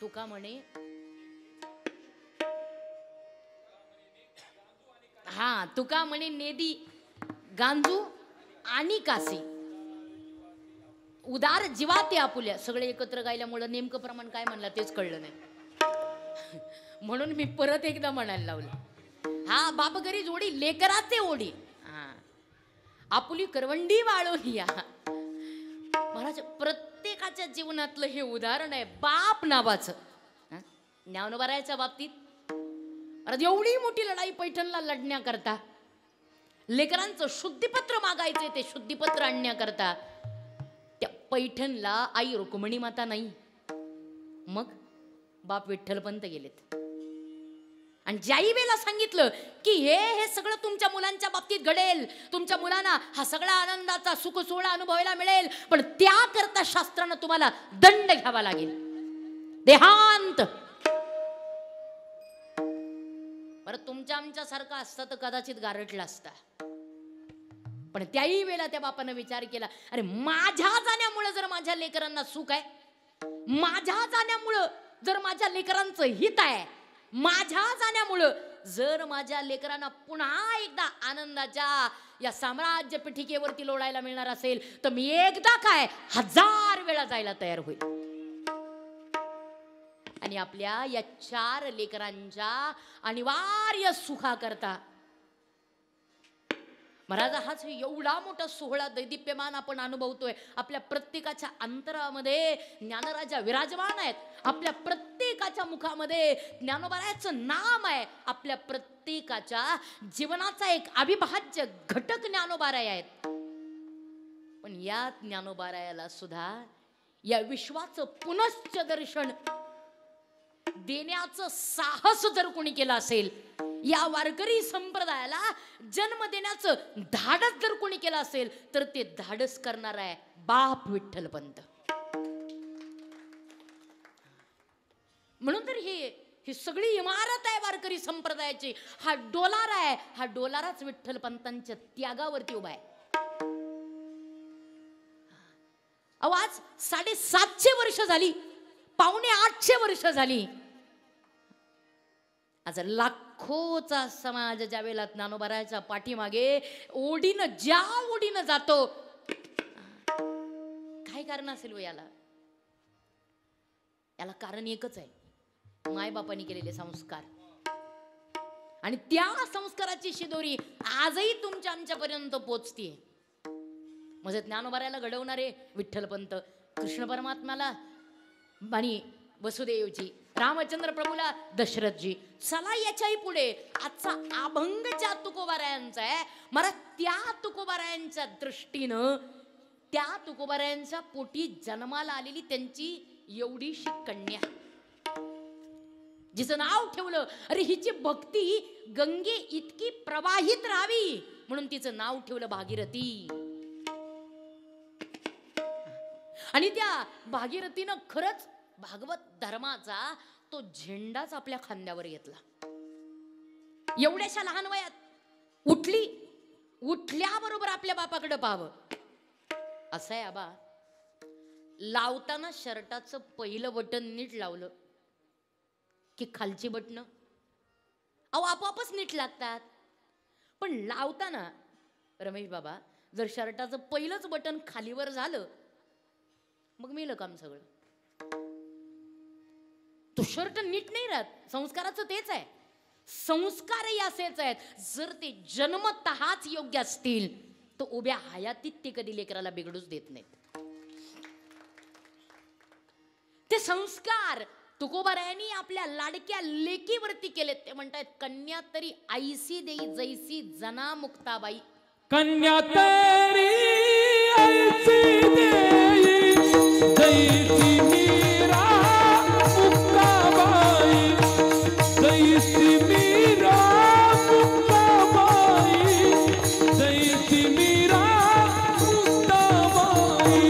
तुका म्हणे, हा तुका म्हणे नेदी गांजू आणि कासी उदार जीवाते आपुल्या. सगळे एकत्र गायल्यामुळं नेमकं प्रमाण काय म्हणलं तेच कळलं नाही, म्हणून मी परत एकदा म्हणायला लावलं. हा बाप घरी जोडी लेकराचे ओढी, हा आपुली करवंडी वाळून या. महाराज, प्रत्येकाच्या जीवनातलं हे उदाहरण आहे बाप नावाचं. ज्ञानोबारायाच्या बाबतीत महाराज एवढी मोठी लढाई पैठणला लढण्याकरता, लेकरांचं शुद्धीपत्र मागायचे, ते शुद्धीपत्र आणण्याकरता त्या पैठणला आई रुक्मिणी माता नाही, मग बाप विठ्ठलपंत गेलेत. आणि ज्याही वेळेला सांगितलं की हे सगळं तुमच्या मुलांच्या बाबतीत घडेल, तुमच्या मुलांना हा सगळा आनंदाचा सुख सोहळा अनुभवायला मिळेल, पण त्याकरता शास्त्रानं तुम्हाला दंड घ्यावा लागेल, देहांत. बरं, तुमच्या आमच्या सारखं असतं तर कदाचित गारटला असता, पण त्याही वेळेला त्या बापानं विचार केला, अरे माझ्या जाण्यामुळे जर माझ्या लेकरांना सुख आहे, माझ्या जाण्यामुळं जर माझ्या लेकरांचं हित आहे, माझ्या जाण्यामुळं जर माझ्या लेकरांना पुन्हा एकदा आनंदाच्या या साम्राज्य पिठिकेवरती लोळायला मिळणार असेल, तर मी एकदा काय 1000 वेळा जायला तयार होईल. आणि आपल्या या 4 लेकरांच्या अनिवार्य सुखाकरता महाराज हाच एवढा मोठा सोहळा दैदिप्यमान आपण अनुभवतोय. आपल्या प्रत्येकाच्या अंतरामध्ये ज्ञानराजा विराजमान आहेत, आपल्या प्रत्येकाच्या मुखामध्ये ज्ञानोबारायाचं नाम आहे, आपल्या प्रत्येकाच्या जीवनाचा एक अविभाज्य घटक ज्ञानोबाराय आहेत. पण या ज्ञानोबारायाला सुद्धा या विश्वाचं पुनश्च दर्शन देण्याचं साहस जर कोणी केलं असेल, या वारकरी संप्रदायाला जन्म देण्याचं धाडस जर कोणी केलं असेल, तर ते धाडस करणार आहे बाप विठ्ठलपंत. म्हणून तर ही सगळी इमारत आहे वारकरी संप्रदायाची, हा डोलार आहे, हा डोलाराच विठ्ठलपंतांच्या त्यागावरती उभा आहे. आज 750 वर्ष झाली, 750 वर्ष झाली, आज लाखोचा समाज ज्या वेळेला ज्ञानोबाराच्या पाठीमागे ओढीनं ज्या ओढीनं जातो, काय कारण असेल याला? याला कारण एकच आहे, मायबापांनी केलेले संस्कार. आणि त्या संस्काराची शिदोरी आजही तुमच्या आमच्यापर्यंत पोचतीये. म्हणजे ज्ञानोबाराला घडवणारे विठ्ठलपंत, कृष्ण परमात्म्याला आणि वसुदेवजी, रामचंद्र प्रभूला दशरथजी. चला याच्याही पुढे आजचा अभंग ज्या तुकोबारायांचा आहे, मला त्या तुकोबारायांच्या दृष्टीनं, त्या तुकोबारायांच्या पोटी जन्माला आलेली त्यांची एवढीशी कन्या, जिचं नाव ठेवलं, अरे हिची भक्ती गंगे इतकी प्रवाहित राहावी म्हणून तिचं नाव ठेवलं भागीरथी. आणि त्या भागीरथीनं खरंच भागवत धर्माचा तो झेंडाच आपल्या खांद्यावर घेतला. एवढ्याशा लहान वयात उठल्याबरोबर आपल्या बापाकडे पाहावं. असं आहे आबा, लावताना शर्टाचं पहिलं बटन नीट लावलं की खालची बटणं आपोआपच नीट लागतात. पण लावताना रमेश बाबा जर शर्टाचं पहिलंच बटन खालीवर झालं, मग मेलं काम सगळं. तो शर्ट नीट नाही राहत. संस्काराचं तेच आहे, संस्कारही असेच आहेत. जर ते जन्मतःच योग्य असतील तर उभ्या हयातीत ते कधी लेकराला बिघडूच देत नाहीत. ते संस्कार तुकोबारायांनी आपल्या लाडक्या लेकीवरती केलेत. ते म्हणतात, कन्या तरी आईसी देई जैसी जना मुक्ताबाई. कन्या तरी आईसी देई जैसी मीरा मुक्ताबाई, जैसी मीरा मुक्ताबाई, जैसी मीरा मुक्ताबाई.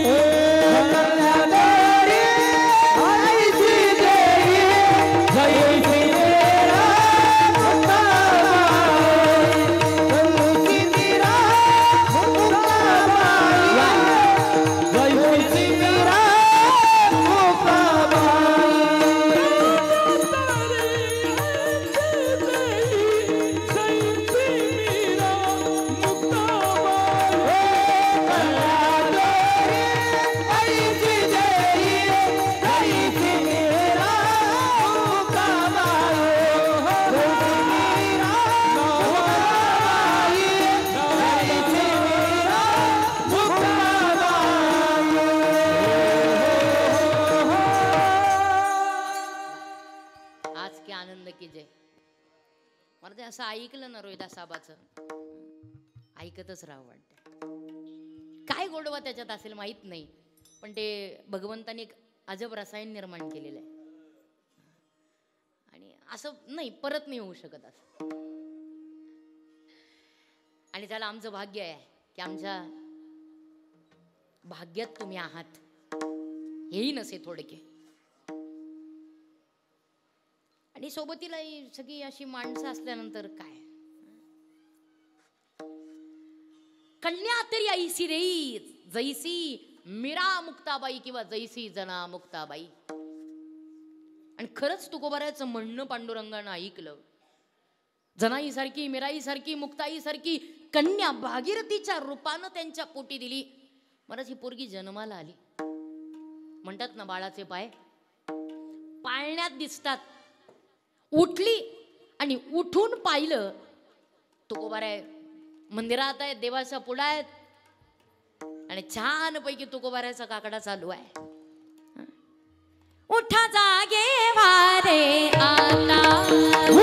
असं ऐकलं ना रोहिदास साहेबाचं, ऐकतच राहावं वाटतं. काय गोडवा त्याच्यात असेल माहित नाही, पण ते भगवंताने एक अजब रसायन निर्माण केलेलं आहे. आणि असं नाही, परत नाही होऊ शकत असं. आणि त्याला आमचं भाग्य आहे की आमच्या भाग्यात तुम्ही आहात, हेही नसे थोडके. आणि सोबतीला सगळी अशी माणसं असल्यानंतर काय, कन्या तरी आईसी देई जैसी मीरा मुक्ताबाई किंवा जैसी जना मुक्ताबाई. आणि खरंच तुकोबाराचं म्हणणं पांडुरंगानं ऐकलं. जनाई सारखी, मीराई सारखी, मुक्ताई सारखी कन्या भागीरथीच्या रूपानं त्यांच्या पोटी दिली. मलाच ही पोरगी जन्माला आली. म्हणतात ना, बाळाचे पाय पाळण्यात दिसतात. उठली आणि उठून पाहिलं, तुकोबारा मंदिरात आहे, देवाच्या पुढा आहेत आणि छान पैकी तुकोबाराचा काकडा चालू आहे. उठा जागे वारे आला,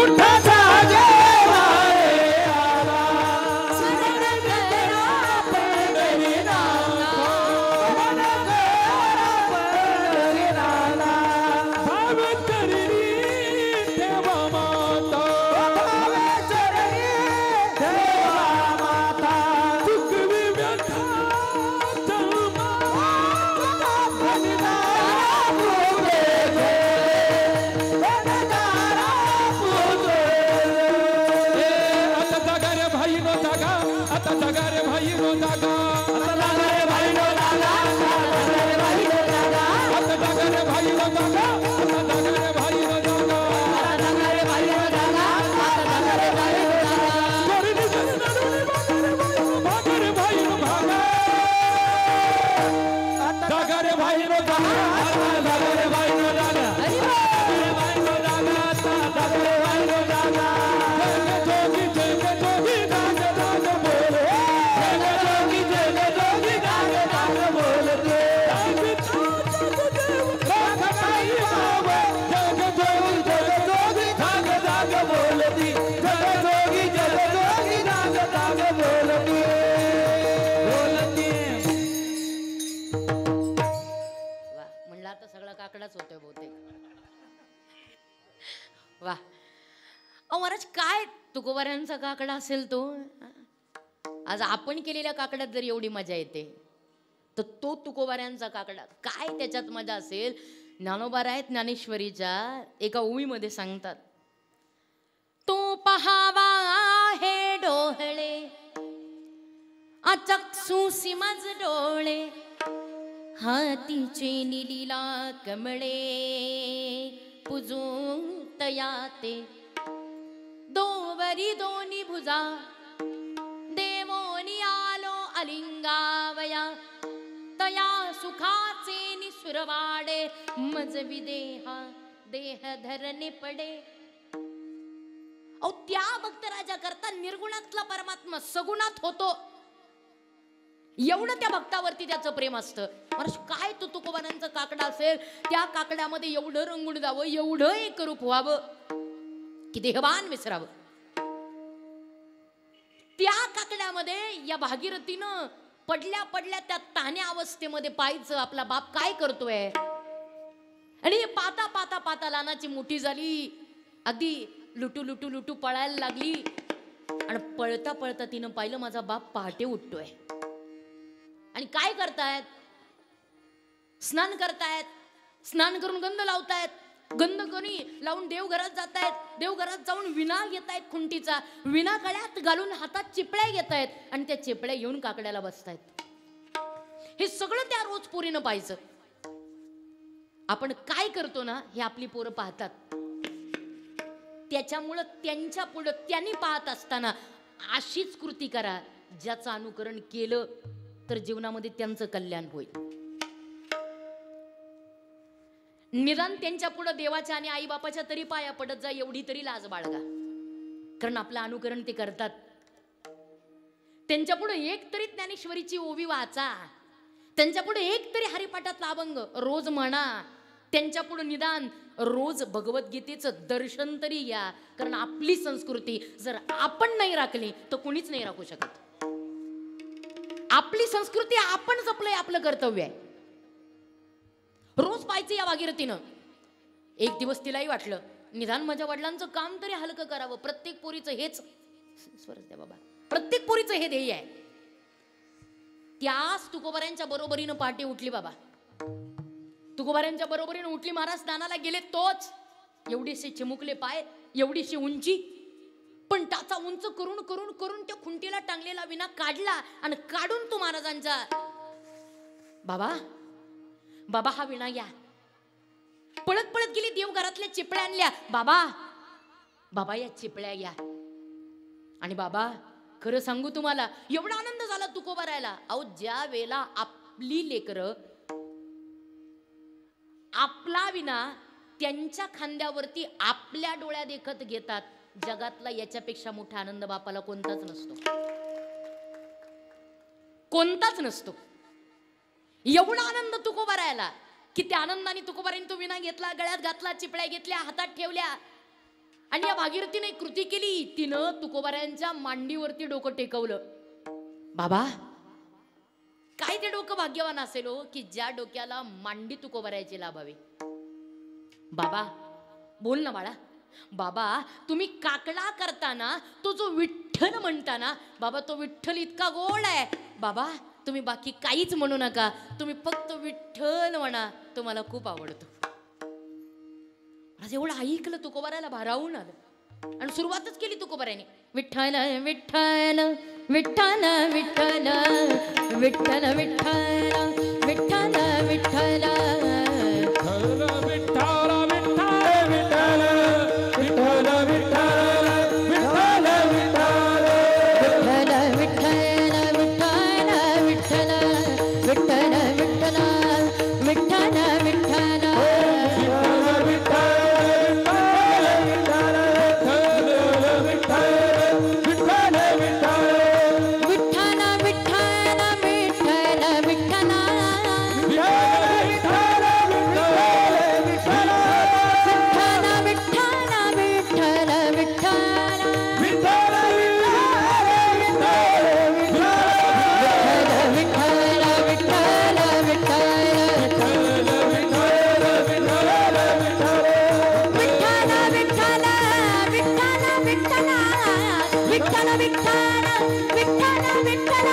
उठा जागे वारे आला, स्मरण करा पंढरीनाथा, स्मरण करा पंढरीनाथा. भाव चरणी देवा माता, भाव चरणी देवा माता, चुकवी व्यथा जन्मा, बलिदान पूजे, बलिदान पूजे. तुकोबाऱ्यांचा काकडा असेल तो. आज आपण केलेल्या काकड्यात जर एवढी मजा येते तर तो तुकोबाऱ्यांचा काकडा काय त्याच्यात मजा असेल. ज्ञानोबा आहेत ज्ञानेश्वरीच्या एका ओळीमध्ये सांगतात, तो पहावा आहे डोहळे अचक्षुसी मज डोळे, हातीचे निलीला कमळे पुजून तयाते, दोवरी दोन्ही भुजा देवोनी आलो अलिंगावया, तया सुखाचे निसुरवाडे मज विदेहा देह धरणे पडे. अहो त्या भक्तराजा करता निर्गुणातला परमात्मा सगुणात होतो, एवढं त्या भक्तावरती त्याचं प्रेम असतं. काय तो तुकोबारांचा काकडा असेल, त्या काकड्यामध्ये एवढं रंगून जावं, एवढं एक रूप व्हावं की देहभान विसरावं. त्या काकड्यामध्ये या भागीरथीनं पडल्या पडल्या त्या ताण्या अवस्थेमध्ये पाहायचं आपला बाप काय करतोय. आणि पाता पाता पाता लहानाची मोठी झाली, अगदी लुटू लुटू लुटू पळायला लागली. आणि पळता पळता तिनं पाहिलं माझा बाप पहाटे उठतोय. आणि काय करतायत, स्नान करतायत, स्नान करून गंध लावतायत, गंध कणी लावून देवघरात जातायत, देवघरात जाऊन विणा घेतायत, खुंटीचा विणा गळ्यात घालून हातात चिपळ्या घेतायत आणि त्या चिपळ्या घेऊन काकड्याला बसतायत. हे सगळं त्या रोज पोरीनं पाहायचं. आपण काय करतो ना हे आपली पोरं पाहतात, त्याच्यामुळं त्यांच्या पुढं त्यांनी पाहत असताना अशीच कृती करा ज्याचं अनुकरण केलं तर जीवनामध्ये त्यांचं कल्याण होईल. निदान त्यांच्या पुढे देवाच्या आणि आई बापाच्या तरी पाया पडत जा, एवढी तरी लाज बाळगा, कारण आपलं अनुकरण ते करतात. त्यांच्या पुढे एक तरी ज्ञानेश्वरीची ओवी वाचा, त्यांच्या पुढे एक तरी हरिपाठातला अभंग रोज म्हणा, त्यांच्या पुढे निदान रोज भगवद्गीतेचं दर्शन तरी घ्या. कारण आपली संस्कृती जर आपण नाही राखली तर कुणीच नाही राखू शकत. आपली संस्कृती आपण जपलंय, आपलं कर्तव्य आहे. रोज पाहायचं या भागीरथीनं. एक दिवस तिलाही वाटलं निदान माझ्या वडिलांचं काम तरी हलकं करावं. प्रत्येक पोरीचं हेच स्वरच द्या बाबा, प्रत्येक पोरीचं हे ध्येय आहे. त्याच तुकोबाऱ्यांच्या बरोबरीनं पहाटे उठली बाबा, तुकोबाऱ्यांच्या बरोबरीनं उठली. महाराज स्नानाला गेले, तोच एवढीशी चिमुकले पाय, एवढीशी उंची, पण टाचा उंच करून करून करून त्या खुंटीला टांगलेला विना काढला आणि काढून तो महाराजांचा, बाबा बाबा हा विणा घ्या. पळत पळत गेली, देवघरातल्या चिपळ्या आणल्या. बाबा बाबा या चिपळ्या घ्या. आणि बाबा खरं सांगू तुम्हाला एवढा आनंद झाला तुकोबारायला. अहो ज्या वेळेला आपली लेकरं आपला विना त्यांच्या खांद्यावरती आपल्या डोळ्या देखत घेतात, जगातला याच्यापेक्षा मोठा आनंद बापाला कोणताच नसतो, कोणताच नसतो. एवढा आनंद तुकोबारायला की त्या आनंदाने तुकोबारांनी तो विना घेतला, गळ्यात घातला, चिपळ्या घेतल्या, हातात ठेवल्या. आणि या भागीरथीने एक कृती केली, तिनं तुकोबारायांच्या मांडीवरती डोकं टेकवलं. बाबा काय ते डोकं भाग्यवान असेल हो की ज्या डोक्याला मांडी तुकोबारायची लाभावी. बाबा बोल ना बाळा, बाबा तुम्ही काकडा करताना तो जो विठ्ठल म्हणताना, बाबा तो विठ्ठल इतका गोड आहे. बाबा तुम्ही बाकी काहीच म्हणू नका, तुम्ही फक्त विठ्ठल म्हणा, तो मला खूप आवडतो. आज एवढं ऐकलं तुकोबारायला भारावून आलं आणि सुरुवातच केली तुकोबारायने. विठ्ठल विठ्ठल विठ्ठल विठ्ठल विठ्ठल विठ्ठल विठ्ठल विठ्ठल विठ्ठल विठ्ठल विठ्ठल विठ्ठल विठ्ठल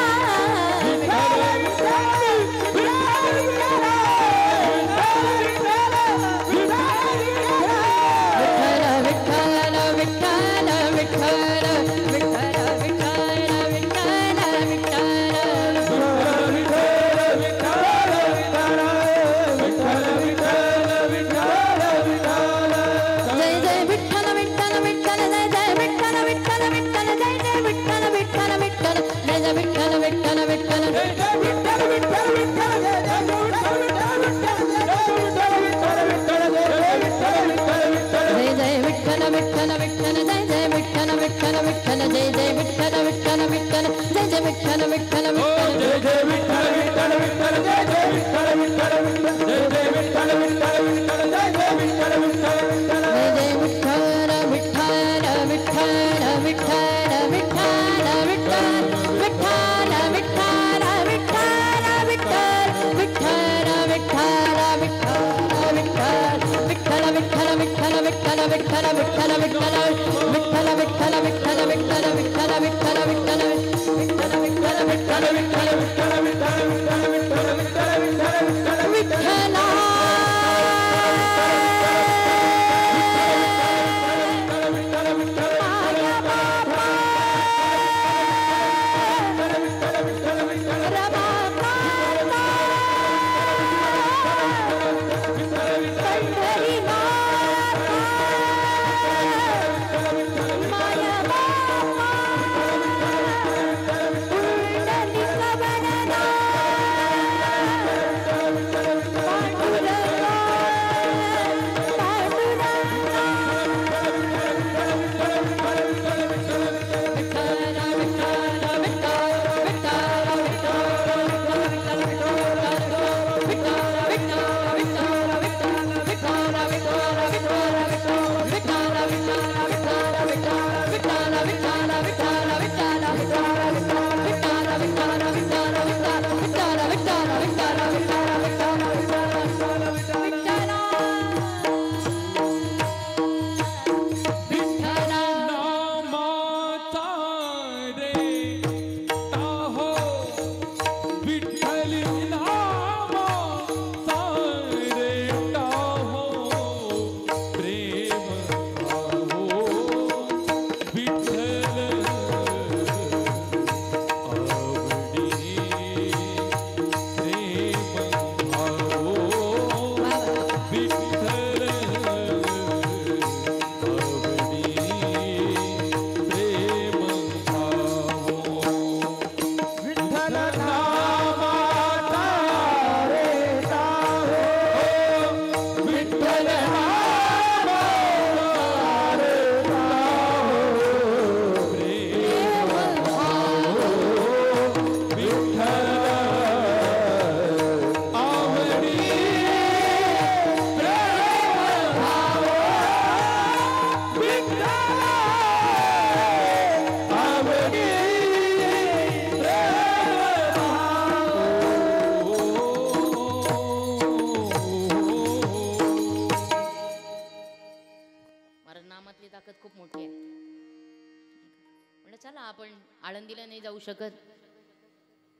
आळंदीला नाही जाऊ शकत,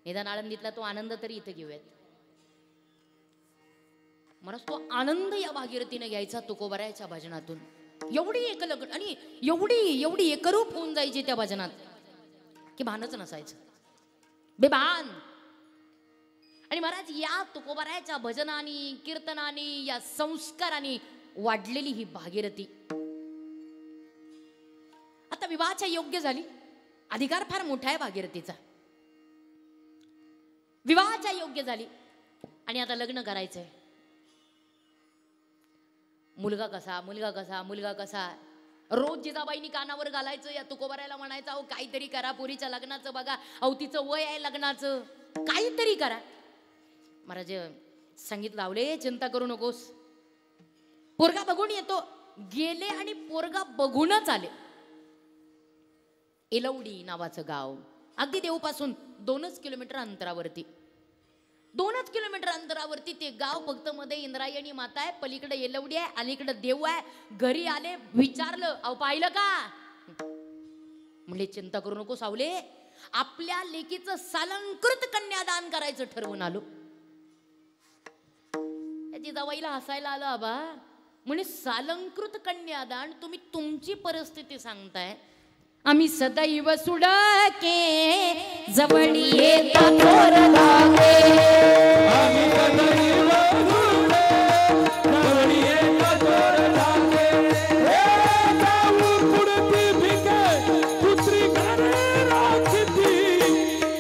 निदान आळंदीतला तो आनंद तरी इथे घेऊयात. मला तो आनंद या भागीरथीने घ्यायचा तुकोबारायच्या भजनातून. एवढी एकलग आणि एवढी एकरूप होऊन जायची त्या भजनात की भानच नसायचं, बेभान. आणि महाराज या तुकोबारायच्या भजनानी कीर्तनानी या संस्कारानी वाढलेली ही भागीरथी आता विवाहाच्या योग्य झाली. अधिकार फार मोठा आहे भागीरथीचा. विवाहाच्या योग्य झाली आणि आता लग्न करायचंय. मुलगा कसा मुलगा कसा मुलगा कसा रोज जिजाबाईंनी कानावर घालायचं, या तुकोबारायला म्हणायचं अहो काहीतरी करा, पोरीच्या लग्नाचं बघा, अहो तिचं वय आहे लग्नाचं, काहीतरी करा. महाराज संगीत लावले, चिंता करू नकोस, पोरगा बघून येतो. गेले आणि पोरगा बघूनच आले. एलवडी नावाचं गाव अगदी देऊपासून 2 किलोमीटर अंतरावरती, 2 किलोमीटर अंतरावरती ते गाव. फक्त मध्ये इंद्रायणी माता आहे, पलीकडे एलवडी आहे, अलीकडे देव आहे. घरी आले, विचारलं अहो पाहिलं का? म्हणजे चिंता करू नको सावले, आपल्या लेकीचं सालंकृत कन्यादान करायचं ठरवून आलो. जिजाबाईला हसायला आलं आबा. म्हणे सालंकृत कन्यादान, तुम्ही तुमची परिस्थिती सांगताय. आम्ही सदैव सुडके जवळ येता थोर धागे, आम्ही सदैव जवळ येता थोर धागे. हे जाऊ पुढती भिके कुत्री घरे राखीती,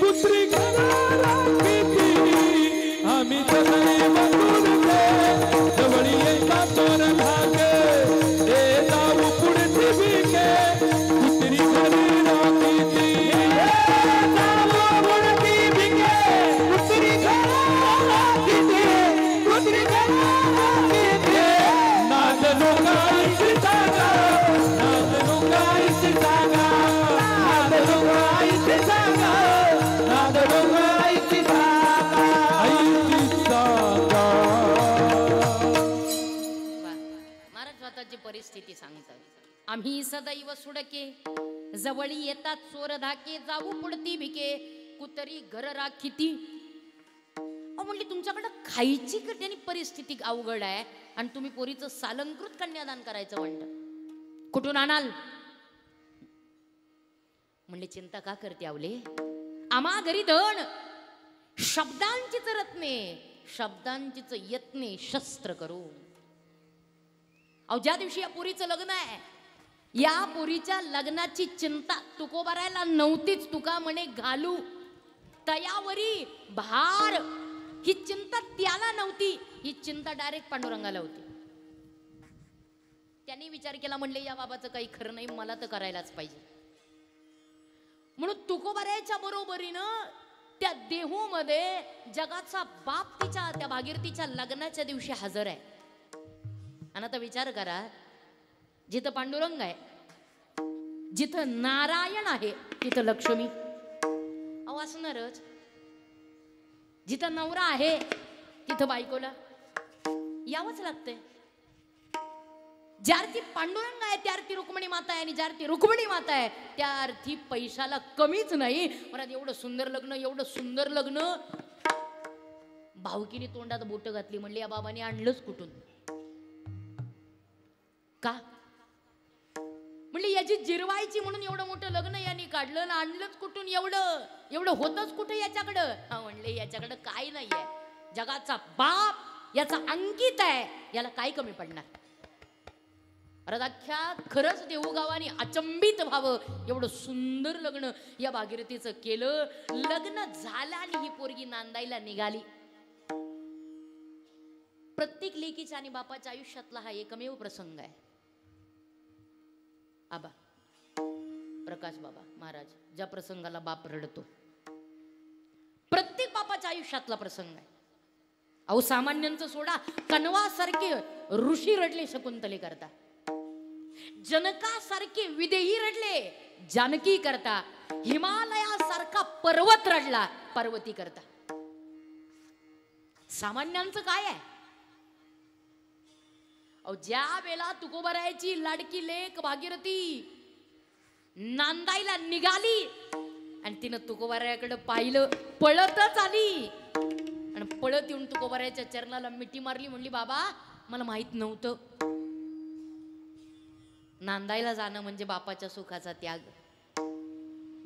कुत्री घरे राखीती. आम्ही सदैव सुडके जवळ येता थोर धागे. हे जाऊ पुढती भिके कुत्री घरे राखीती. नाद लोकांची जागा, नाद लोकांची जागा, नाद लोकांची जागा, नाद लोकांची जागा, आईची जागा. महाराज स्वतःची परिस्थिती सांगतात. आम्ही सदैव सुडके जवळी येतात चोर धाके, जाऊ पुढती भिके कुतरी घर राखीती. म्हणली तुमच्याकडं खायची कठीण परिस्थिती अवघड आहे आणि तुम्ही पोरीचं सालंकृत कन्यादान करायचं म्हणता, कुठून आणाल? म्हणले चिंता का करते आवले, आम्हा घरी धन शब्दांचीच रत्ने, शब्दांचीच यत्ने शस्त्र करू. अहो ज्या दिवशी या पोरीचं लग्न आहे, या पोरीच्या लग्नाची चिंता तुकोबारायला नव्हतीच. तुका म्हणे घालू तयावरी भार, ही चिंता त्याला नव्हती, ही चिंता डायरेक्ट पांडुरंगाला होती. त्यांनी विचार केला, म्हणले या बाबाचं काही खरं नाही, मला तर करायलाच पाहिजे. म्हणून तुकोबारायच्या बरोबरीनं त्या देहू मध्ये जगाचा बाप तिच्या त्या भागीरथीच्या लग्नाच्या दिवशी हजर आहे. आणि आता विचार करा, जिथं पांडुरंग आहे, जिथं नारायण आहे, तिथं लक्ष्मी अहो असणारच. जिथं नवरा आहे तिथं बायकोला यावंच लागतंय. ज्यार्थी पांडुरंग आहे त्यार्थी रुक्मिणी माता आहे, आणि ज्यार्थी रुक्मिणी माता आहे त्यार्थी पैशाला कमीच नाही. मला एवढं सुंदर लग्न, एवढं सुंदर लग्न. भावकीने तोंडात बोट घातली, म्हणली या बाबाने आणलंच कुठून? का? म्हणली याची जिरवायची म्हणून एवढं मोठं लग्न यांनी काढलं, ना आणलंच कुठून? एवढं एवढं होतच कुठं याच्याकडं? हा म्हणले याच्याकडं काय नाहीये, जगाचा बाप याचा अंकित आहे, याला काय कमी पडणार? अख्ख्या खरंच देऊगावानी अचंबित व्हावं, एवढं सुंदर लग्न या भागीरथीचं केलं. लग्न झालं आणि ही पोरगी नांदायला निघाली. प्रत्येक लेकीच्या आणि बापाच्या आयुष्यातला हा एकमेव प्रसंग आहे. आबा प्रकाश बाबा महाराज, ज्या प्रसंगाला बाप रडतो, प्रत्येक बापाच्या आयुष्यातला प्रसंग आहे. अहो सामान्यांचं सोडा, कण्वासारखे ऋषी रडले शकुंतले करता, जनकासारखे विदेही रडले जानकी करता, हिमालयासारखा पर्वत रडला पार्वती करता. सामान्यांचं काय आहे? अहो ज्या वेळेला तुकोबारायची लाडकी लेक भागीरथी नांदायला निघाली आणि तिनं तुकोबारायाकडे पाहिलं, पळतच आली आणि पळत येऊन तुकोबारायाच्या चरणाला मिठी मारली. म्हणली बाबा मला माहित नव्हतं, नांदायला जाणं म्हणजे बापाच्या सुखाचा त्याग,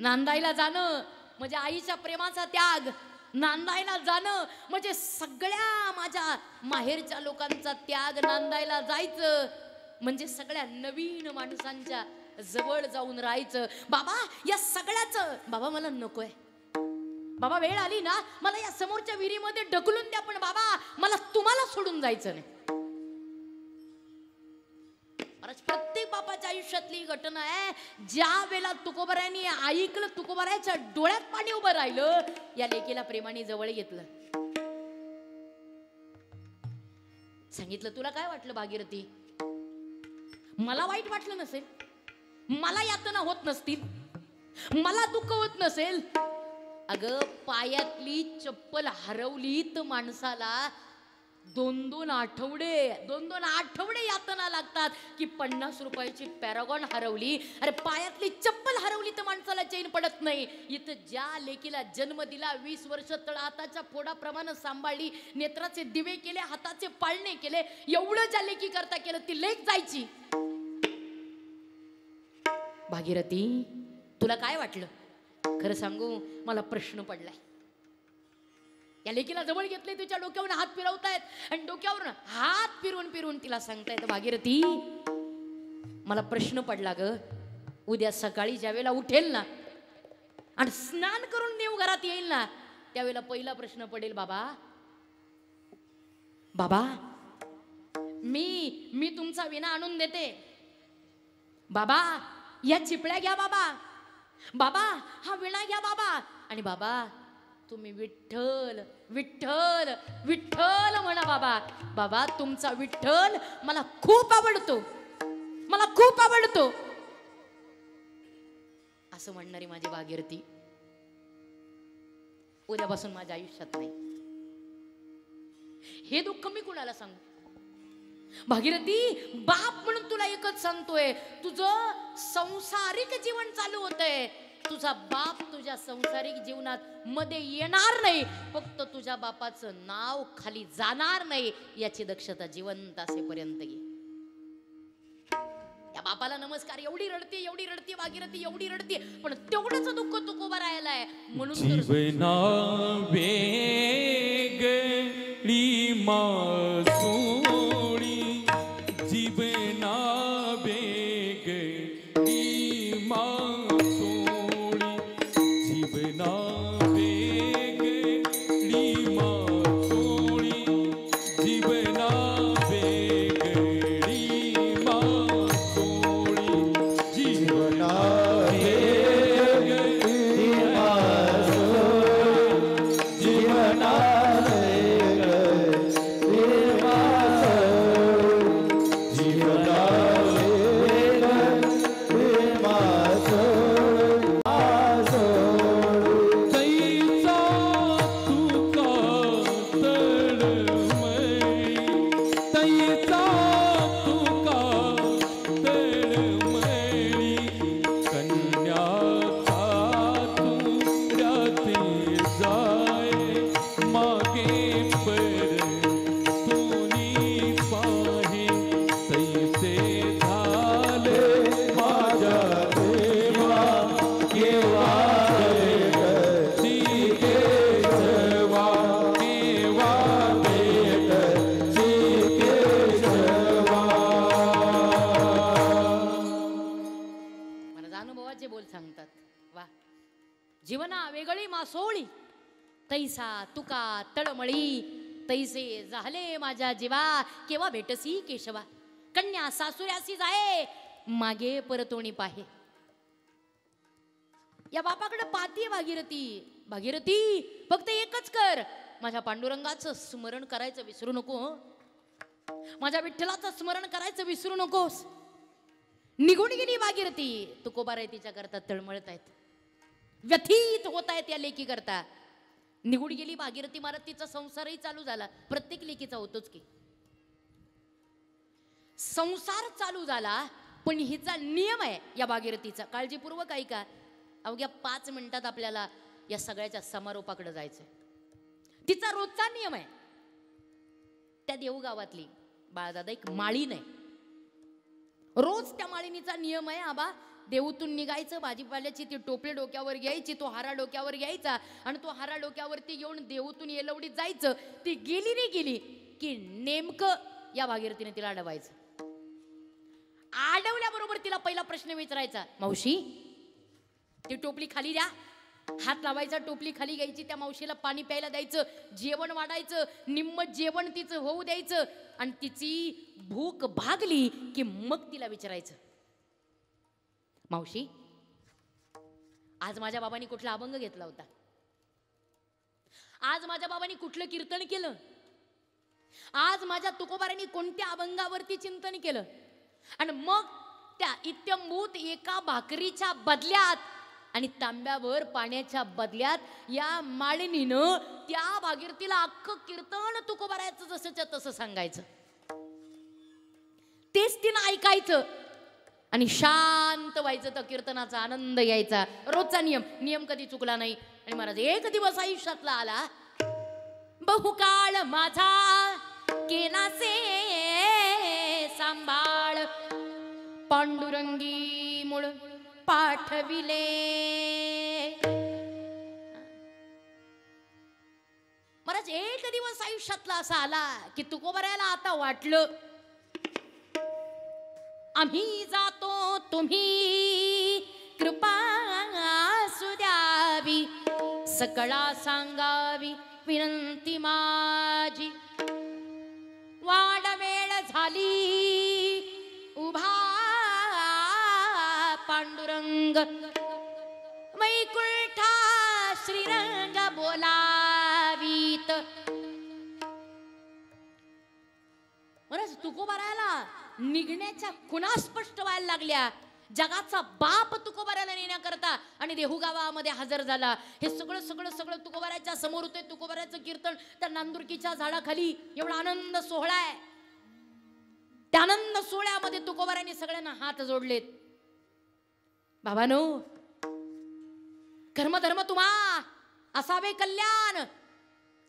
नांदायला जाणं म्हणजे आईच्या प्रेमाचा त्याग, नांदायला जाणं म्हणजे सगळ्या माझ्या माहेरच्या लोकांचा त्याग. नांदायला जायचं म्हणजे सगळ्या नवीन माणसांच्या जवळ जाऊन राहायचं. बाबा या सगळ्याचं बाबा मला नकोय, बाबा वेळ आली ना मला या समोरच्या विहिरीमध्ये ढकलून द्या, पण बाबा मला तुम्हाला सोडून जायचं नाही. प्रत्येक बापाच्या आयुष्यातली घटना आहे. ज्या वेळेला तुकोबारायांनी ऐकलं, तुकोबारायाच्या डोळ्यात पाणी उभं राहिलं, या लेकीला प्रेमाने जवळ घेतलं. सांगितलं तुला काय वाटलं भागीरथी? मला वाईट वाटलं नसेल, मला यातना होत नसतील, मला दुःख होत नसेल. अगं पायातली चप्पल हरवली तर माणसाला दोन आठवडे यातना लागतात. की 50 रुपयाची पॅरागॉन हरवली, अरे पायातली चप्पल हरवली तर माणसाला पडत नाही. इथं ज्या लेकीला जन्म दिला, 20 वर्ष तळहाताच्या फोडाप्रमाणे सांभाळली, नेत्राचे दिवे केले, हाताचे पाळणे केले, एवढं ज्या लेकी करता केलं, ती लेक जायची. भागीरथी, तुला काय वाटलं? खरं सांगू, मला प्रश्न पडलाय. या लेकीला जवळ घेतले, तिच्या डोक्यावरून हात फिरवतायत आणि डोक्यावरून हात फिरवून फिरवून तिला सांगतायत, भागीरथी मला प्रश्न पडला ग. उद्या सकाळी ज्यावेळेला उठेल ना आणि स्नान करून देव घरात येईल ना, त्यावेळेला पहिला प्रश्न पडेल, बाबा बाबा मी तुमचा विना आणून देते. बाबा या चिपळ्या घ्या, बाबा बाबा हा विणा घ्या बाबा. आणि बाबा तुम्ही विठ्ठल विठ्ठल विठ्ठल म्हणा बाबा. बाबा तुमचा विठ्ठल मला खूप आवडतो, मला खूप आवडतो, असं म्हणणारी माझी भागीरथी उद्यापासून माझ्या आयुष्यात नाही. हे दुःख मी कुणाला सांगू? भागीरथी, बाप म्हणून तुला एकच सांगतोय, तुझं संसारिक जीवन चालू होतंय. तुझा बाप तुझ्या संसारिक जीवनात मध्ये येणार नाही, फक्त तुझ्या बापाचं नाव खाली जाणार नाही, याची दक्षता जिवंत असेपर्यंत घे. या बापाला नमस्कार. एवढी रडते भागीरथी, एवढी रडते, पण तेवढंच दुःख तुकोबा राहिलाय. म्हणून जीवना वेगळी मासोळी, जीवना वेगळी मासोळी, जीवना वेगळी मासोळी, जीवना वेगळी मासोळी, जीवना जीवना वेगळी मासोळी, तैसा तुका तळमळी, तैसे झाले माझ्या जीवा, केव्हा भेटसी केशवा. कन्या सासुऱ्यासी जाये, मागे परतोणी पाहे. या बापाकडे पाहतीये भागीरथी. भागीरथी फक्त एकच कर, माझ्या पांडुरंगाचं स्मरण करायचं विसरू नको. माझ्या विठ्ठलाचं स्मरण करायचं विसरू नकोस. निघून गेली भागीरथी. तुकोबाराय तिच्या करता तळमळत आहेत, व्यथित होत आहेत या लेकी करता. निघून गेली भागीरथी महाराज, तिचा संसारही चालू झाला. प्रत्येक लेकीचा होतोच की संसार चालू झाला, पण हिचा नियम आहे या भागीरथीचा. काळजीपूर्वक ऐका. अवघ्या 5 मिनिटात आपल्याला या सगळ्याच्या समारोपाकडे जायचंय. तिचा रोजचा नियम आहे. त्या देऊगावातली बाळदादा एक माळीन आहे. रोज त्या माळिनीचा नियम आहे, आबा देऊतून निघायचं, भाजीपाल्याची ती टोपली डोक्यावर घ्यायची, तो हारा डोक्यावर घ्यायचा आणि तो हारा डोक्यावरती घेऊन देऊतून येलवडीत जायचं. ती गेली नाही गेली की नेमकं या भागीरथीने तिला अडवायचं. अडवल्याबरोबर तिला पहिला प्रश्न विचारायचा, मावशी ती टोपली खाली द्या. हात लावायचा, टोपली खाली घ्यायची, त्या मावशीला पाणी प्यायला द्यायचं, जेवण वाढायचं, निम्म जेवण तिचं होऊ द्यायचं आणि तिची भूक भागली की मग तिला विचारायचं, मावशी आज माझ्या बाबांनी कुठला अभंग घेतला होता, आज माझ्या बाबांनी कुठलं कीर्तन केलं, आज माझ्या तुकोबारांनी कोणत्या अभंगावरती चिंतन केलं. आणि मग त्या इत्यंभूत एका भाकरीच्या बदल्यात आणि तांब्यावर पाण्याच्या बदल्यात या माळिनीनं त्या भागीरथीला अख्खं कीर्तन तुकोबारायचं जसंच्या तसं सांगायचं. तेच तिनं ऐकायचं आणि शांत व्हायचं, तर कीर्तनाचा आनंद यायचा. रोजचा नियम कधी चुकला नाही. आणि महाराज एक दिवस आयुष्यातला आला, बहुकाळ माझा केलासे सांभाळ, पांडुरंगी मूळ पाठविले. महाराज एक दिवस आयुष्यातला असा आला की तुकोबरायला आता वाटलं, आम्ही जातो तुम्ही कृपा सुद्यावी, सकळा सांगावी विनंती माझी. वाड वेळ झाली उभा पांडुरंग, वैकुंठा श्रीरंग बोलावीत. महाराज तुकोबारायला निघण्याच्या खुणा स्पष्ट व्हायला लागल्या. जगाचा बाप तुकोबारायला नेण्याकरता आणि देहुगावामध्ये हजर झाला. हे सगळं सगळं सगळं तुकोबारायच्या समोर होते. तुकोबारायचं कीर्तन त्या नांदुरकीच्या झाडाखाली एवढा आनंद सोहळा आहे. त्या आनंद सोहळ्यामध्ये तुकोबारायने सगळ्यांना हात जोडलेत. बाबानो, कर्मधर्म तुम्हा असावे कल्याण,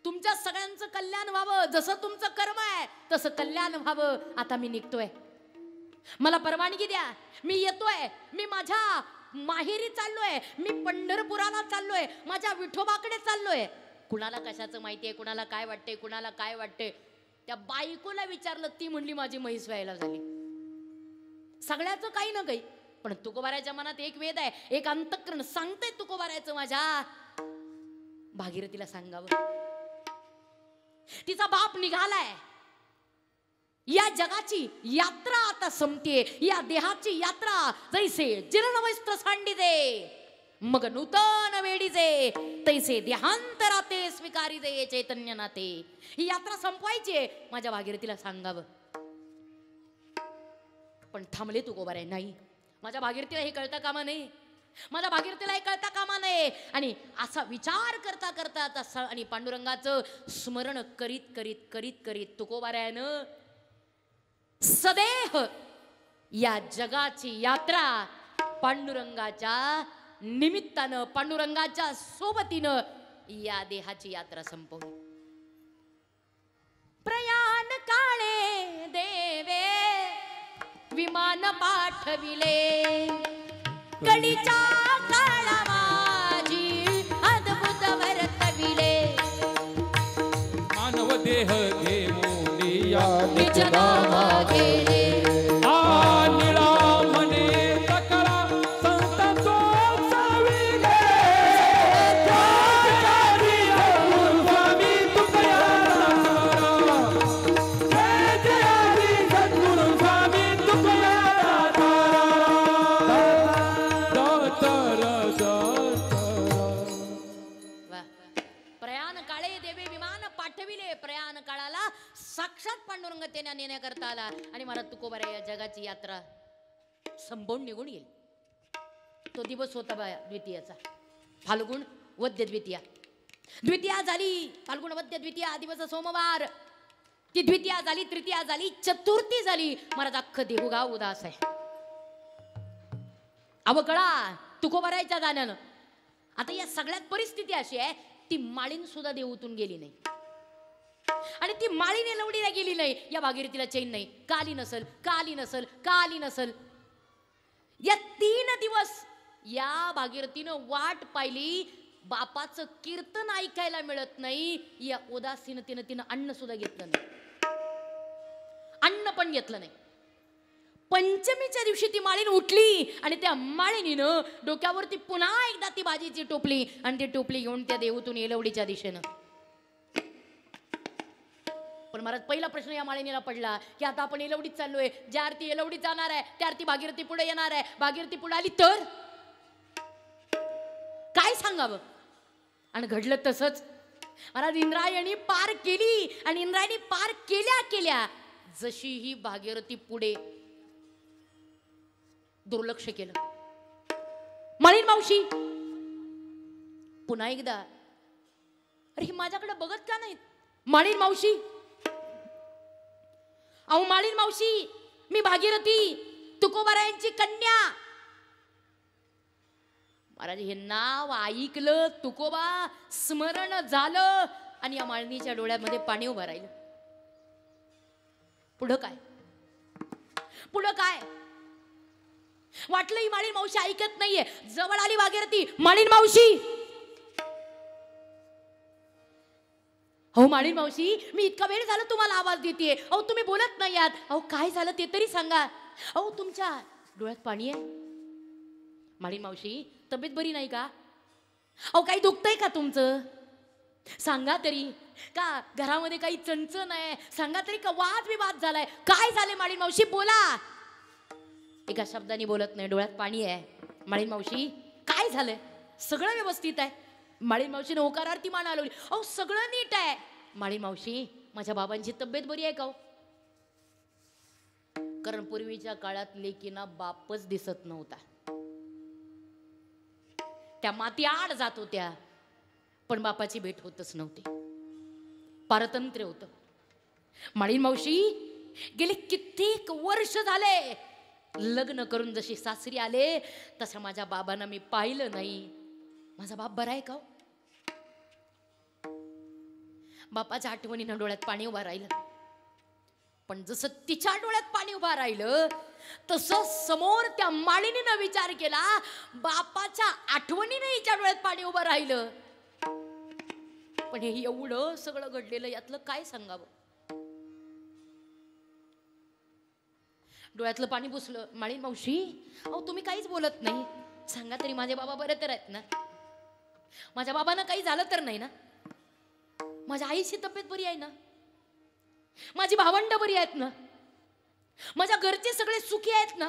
तुमच्या सगळ्यांचं कल्याण व्हावं. जसं तुमचं कर्म आहे तसं कल्याण व्हावं. आता मी निघतोय, मला परवानगी द्या. मी येतोय, मी माझ्या माहेरी चाललोय, मी पंढरपुराला चाललोय, माझ्या विठोबाकडे चाललोय. कुणाला कशाचं माहितीये, कुणाला काय वाटतंय, कुणाला काय वाटतंय. त्या बायकोला विचारलं, ती म्हणली माझी म्हैस व्हायला झाली. सगळ्याचं काही ना काही, पण तुकोबारायच्या मनात एक वेद आहे, एक अंतःकरण सांगतंय तुकोबारायचं, माझ्या भागीरथीला सांगावं. तिचा बाप निघालाय. या जगाची यात्रा आता संपते. या देहाची यात्रा जैसे जीर्ण वस्त्र सांडिजे, मग नूतन वेडीजे, तैसे देहांतराते स्वीकारीजे चैतन्य नाते. ही यात्रा संपवायची, माझ्या भागीरथीला सांगावं. पण थांबले तुकोबाराय. नाही, माझ्या भागीरथीला हे कळता कामा नये, माझ्या भागीरथीला हे कळता कामा नये. आणि असा विचार करता करता आता आणि पांडुरंगाचं स्मरण करीत करीत करीत करीत तुकोबारायानं सदेह या जगाची यात्रा पांडुरंगाच्या निमित्तानं, पांडुरंगाच्या सोबतीनं या देहाची यात्रा संपवली. प्रयाण काळे देवे विमान पाठविले, कडीच्या काळा माझी अद्भुत वर्तविले. मानव देह घेऊन या निज नामा गेले. आ निळा म्हणे सकळा संत तो चाविले. जय स्वामी तुकया जय सद्गुरु स्वामी तुकया वा. प्रयाण काळे देवे विमान पाठविले. प्रयाण काळाला साक्षात पांडुरंग त्यांना नेण्याकरता आला. आणि महाराज तुकोबाराय या जगाची यात्रा संपवून निघून येईल. तो दिवस होता बा द्वितीयाचा, फाल्गुन वद्य द्वितीया. द्वितीया झाली, फाल्गुन वद्य द्वितीया दिवस सोमवार. ती द्वितीया झाली, तृतीया झाली, चतुर्थी झाली. महाराज अख्खं देहुगाव उदास आहे. अवकळा तुकोबारायच्या जाण्यानं. आता या सगळ्यात परिस्थिती अशी आहे, ती माळीन सुद्धा देऊतून गेली नाही. आणि ती माळीने लवडीला गेली नाही. या भागीरथीला चैन नाही. काली नसल, काली नसल, काली नसल. या 3 दिवस या भागीरथीनं वाट पाहिली. बापाचं कीर्तन ऐकायला मिळत नाही. या उदासीनतेनं तिनं अन्न सुद्धा घेतलं नाही, अन्न पण घेतलं नाही. पंचमीच्या दिवशी ती माळीन उठली आणि त्या माळिनीनं डोक्यावरती पुन्हा एकदा ती भाजीची टोपली आणि ती टोपली घेऊन त्या देऊतून येलवडीच्या दिशेनं. पण महाराज पहिला प्रश्न या माळिनीला पडला की आता आपण येलवडीत चाललोय. ज्या आरती येलवडीत जाणार आहे त्या आरती भागीरथी पुढे येणार आहे. भागीरथी पुढे आली तर काय सांगावं. आणि घडलं तसंच. महाराज इंद्रायणी पार केली आणि इंद्रायणी पार केल्या केल्या जशी ही भागीरथी पुढे दुर्लक्ष केलं. माळीन मावशी पुन्हा एकदा, अरे ही माझ्याकडे बघत का नाहीत. माळीन मावशी, अहो माळीन मावशी, मी भागीरथी तुकोबारायांची कन्या. महाराज हे नाव ऐकलं, तुकोबा स्मरण झालं आणि या माळणीच्या डोळ्यामध्ये पाणी उभं राहिलं. पुढं काय, पुढं काय वाटलं? ही माळीन मावशी ऐकत नाहीये. जवळ आली भागीरथी. माळीन मावशी, हो माळीन मावशी, मी इतका वेळ झाला तुम्हाला आवाज देतेय, अहो तुम्ही बोलत नाही आहात. अहो काय झालं ते तरी सांगा. अहो तुमच्या डोळ्यात पाणी आहे. माळीन मावशी, तब्येत बरी नाही का? अहो काही दुखतंय का तुमचं? सांगा तरी. का घरामध्ये काही चणचण आहे? सांगा तरी. का वाद विवाद झालाय? काय झाले माळीन मावशी, बोला. एका शब्दाने बोलत नाही, डोळ्यात पाणी आहे. माळीन मावशी काय झालंय? सगळं व्यवस्थित आहे. माळीन मावशीने होकारार्थी मान हलवली. अहो सगळं नीट आहे. माळीन मावशी, माझ्या बाबांची तब्येत बरी आहे का हो? कारण पूर्वीच्या काळात लेकीना बापच दिसत नव्हता. त्या माती आड जात होत्या, पण बापाची भेट होतच नव्हती. पारतंत्र्य होतं. माळीन मावशी, गेले कित्येक वर्ष झाले लग्न करून जशी सासरी आले तसं माझ्या बाबांना मी पाहिलं नाही. माझा बाप बरा आहे का? बापाच्या आठवणीनं डोळ्यात पाणी उभा राहिलं. पण जसं तिच्या डोळ्यात पाणी उभा राहिलं तसं समोर त्या माळिनीनं विचार केला, बापाच्या आठवणीनं हिच्या डोळ्यात पाणी उभं राहिलं. पण हे एवढं सगळं घडलेलं, यातलं काय सांगावं? डोळ्यातलं पाणी पुसलं. माळीन मावशी, अहो तुम्ही काहीच बोलत नाही. सांगा तरी, माझे बाबा बरे तर आहेत ना? माझ्या बाबांना काही झालं तर नाही ना? माझ्या आईची तब्येत बरी आहे ना? माझी भावंड बरी आहेत ना? माझ्या घरचे सगळे सुखी आहेत ना?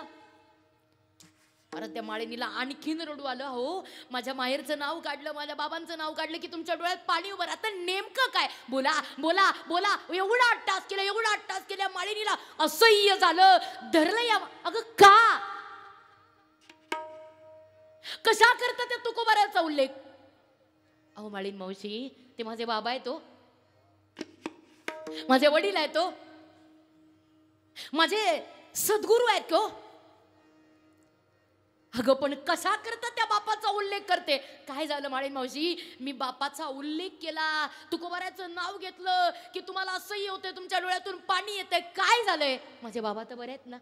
अरे त्या माळिनीला आणखीन रडू आलं. हो माझ्या माहेरचं नाव काढलं, माझ्या बाबांचं नाव काढलं की तुमच्या डोळ्यात पाणी उभं. आता नेमकं काय? बोला बोला बोला. एवढा अट्टास केला, एवढा अट्टास केला. माळिनीला असह्य झालं, धरलं या. अगं का? कशा करता त्या तुकोबाराचा उल्लेख? अहो माळीन मावशी, ते माझे बाबा आहेत हो, माझे वडील आहेत हो, माझे सद्गुरू आहेत हो. अगं पण कशा करता त्या बापाचा उल्लेख करते? काय झालं माळीन मावशी? मी बापाचा उल्लेख केला, तुकोबाराचं नाव घेतलं की तुम्हाला असंही होतंय, तुमच्या डोळ्यातून पाणी येतंय. काय झालंय? माझे बाबा तर बरे आहेत ना?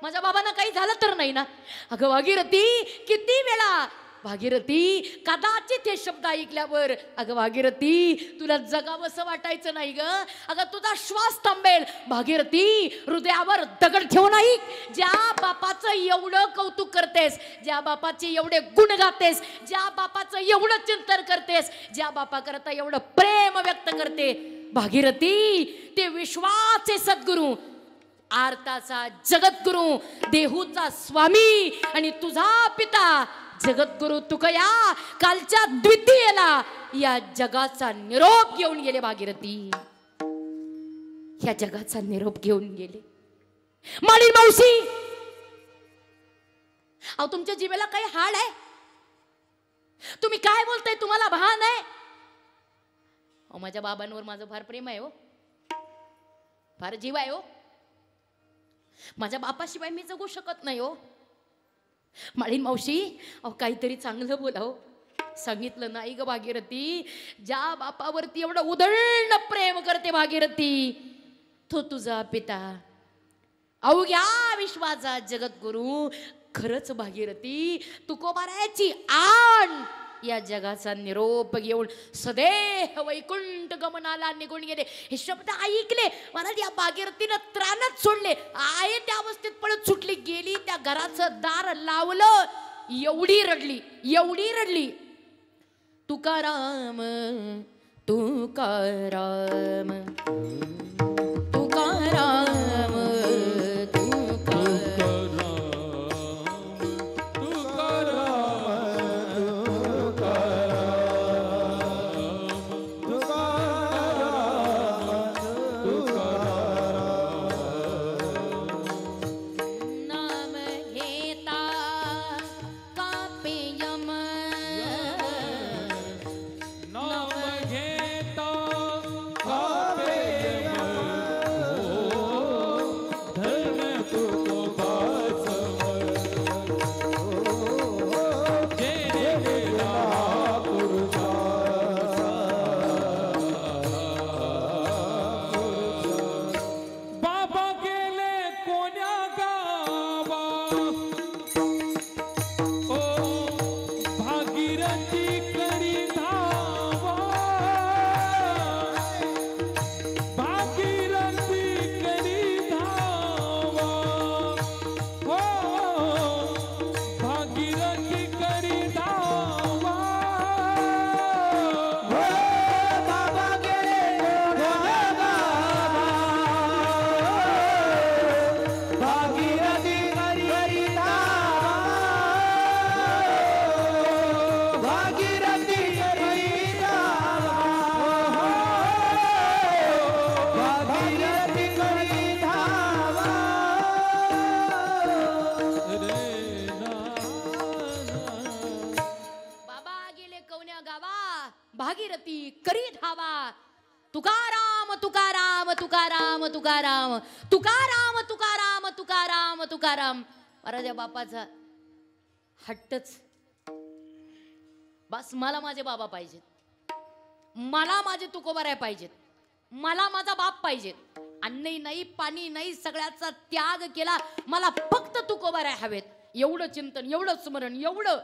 माझ्या बाबांना काही झालं तर नाही ना? अगं भागीरथी, किती वेळा भागीरथी, कदाचित हे शब्द ऐकल्यावर अगं भागीरथी तुला जगावंसं वाटायचं नाही ग. अगं तुझा श्वास थांबेल. भागीरथी, हृदयावर दगड ठेवू नाही. ज्या बापाचं एवढं कौतुक करतेस, ज्या बापाचे एवढे गुण गातेस, ज्या बापाचं एवढं चिंतन करतेस, ज्या बापा करता एवढं प्रेम व्यक्त करते, भागीरथी ते विश्वाचे सद्गुरू, आरताचा जगद्गुरू, देहूचा स्वामी आणि तुझा पिता जगद्गुरु तुकया कालच्या द्वितीयेला या जगाचा निरोप घेऊन गेले. भागीरथी या जगाचा निरोप घेऊन गेले. माळीन मावशी, अहो तुमच्या जीवेला काही हाड आहे? तुम्ही काय बोलताय? तुम्हाला भान आहे? अहो माझ्या बाबांवर माझं फार प्रेम आहे हो, फार जीव आहे हो. माझ्या बापाशिवाय मी जगू शकत नाही हो. माळीन मावशी, अहो काहीतरी चांगलं बोलाव. सांगितलं नाही ग भागीरथी, ज्या बापावरती एवढं उधळण प्रेम करते भागीरथी, तो तुझा पिता, अवघ्या विश्वाचा जगद्गुरु. खरंच भागीरथी, तुकोबाराची आण या जगाचा निरोप घेऊन सदेह वैकुंठ गमनाला निघून गेले. हे शब्द ऐकले महाराज, या भागीरथीनं त्राणच सोडले. आहे त्या अवस्थेत पळत सुटली, गेली त्या घराचं दार लावलं. एवढी रडली, एवढी रडली. तुकाराम तुकाराम तुकाराम भागीरथी करी धावा, तुकाराम तुकाराम तुकाराम तुकाराम तुकाराम तुकाराम तुकाराम तुकाराम. महाराजा बापाचा हट्टच, बस मला माझे बाबा पाहिजेत, मला माझे तुकोबाराय पाहिजेत, मला माझा बाप पाहिजेत. अन्नही नाही, पाणी नाही, सगळ्याचा त्याग केला, मला फक्त तुकोबाराय हवेत. एवढं चिंतन, एवढं स्मरण, एवढं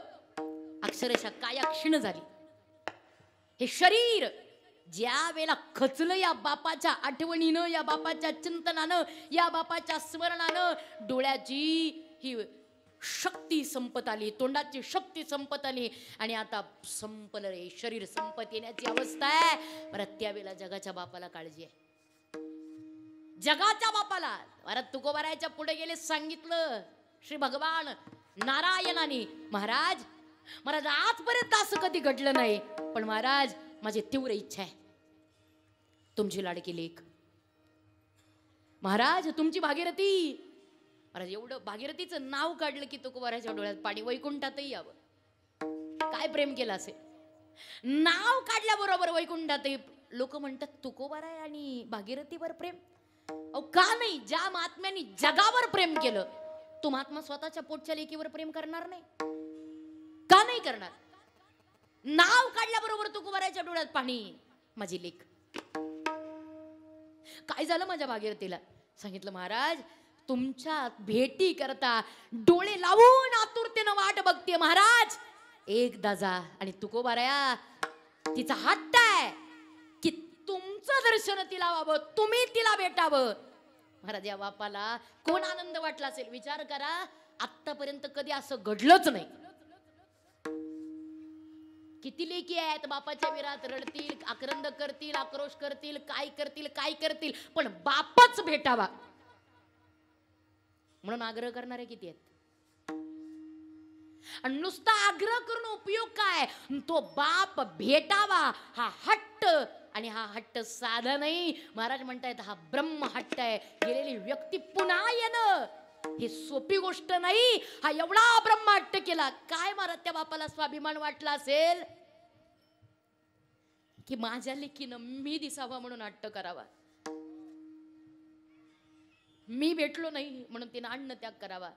अक्षरशः काया क्षीण झाली. हे शरीर ज्या वेळेला खचलं या बापाच्या आठवणीनं, या बापाच्या चिंतनानं, या बापाच्या स्मरणानं, डोळ्याची ही शक्ती संपत आली, तोंडाची शक्ती संपत आली आणि आता संपलं रे, शरीर संपत येण्याची अवस्था आहे. परत त्यावेळेला जगाच्या बापाला काळजी आहे, जगाच्या बापाला. परत तुकोबारायच्या पुढे गेले, सांगितलं श्री भगवान नारायणाने, महाराज महाराज आजपर्यंत असं कधी घडलं नाही, पण महाराज माझी तीव्र इच्छा आहे, तुमची लाडकी लेक महाराज, तुमची भागीरथी. महाराज एवढं भागीरथीचं नाव काढलं की तुकोबाराच्या डोळ्यात पाणी, वैकुंठातही यावं. काय प्रेम केलं असेल, नाव काढल्याबरोबर वैकुंठातही. लोक म्हणतात तुकोबाराय आणि भागीरथीवर प्रेम. अहो का नाही, ज्या महात्म्यांनी जगावर प्रेम केलं, तो महात्मा स्वतःच्या पोटच्या लेकीवर प्रेम करणार नाही? का नाही करणार? नाव काढल्याबरोबर तुकोबारायच्या डोळ्यात पाणी, माझी लेक. काय झालं माझ्या भागीरथीला? सांगितलं महाराज तुमच्या भेटी करता डोळे लावून आतुरतेनं वाट बघते महाराज, एकदा जा. आणि तुकोबाराया तिचा हट्ट आहे की तुमचं दर्शन तिला व्हावं, तुम्ही तिला भेटावं. महाराज या बापाला कोण आनंद वाटला असेल विचार करा. आतापर्यंत कधी असं घडलंच नाही. किती लेकी आहेत बापाच्या विरात रडतील, आक्रंद करतील, आक्रोश करतील, काय करतील काय करतील, पण बापच भेटावा म्हणून आग्रह करणारे किती आहेत. आणि नुसता आग्रह करून उपयोग काय, तो बाप भेटावा हा हट्ट. आणि हा हट्ट साधा नाही, महाराज म्हणतायत हा ब्रह्म हट्ट आहे. गेलेली व्यक्ती पुन्हा येणं ही सोपी गोष्ट नाही. हा एवढा ब्रह्म हट्ट केला. काय महाराज त्या बापाला स्वाभिमान वाटला असेल की माझ्या लेकीनं मी दिसावा म्हणून हट्ट करावा, मी भेटलो नाही म्हणून तिनं अन्न त्याग करावा,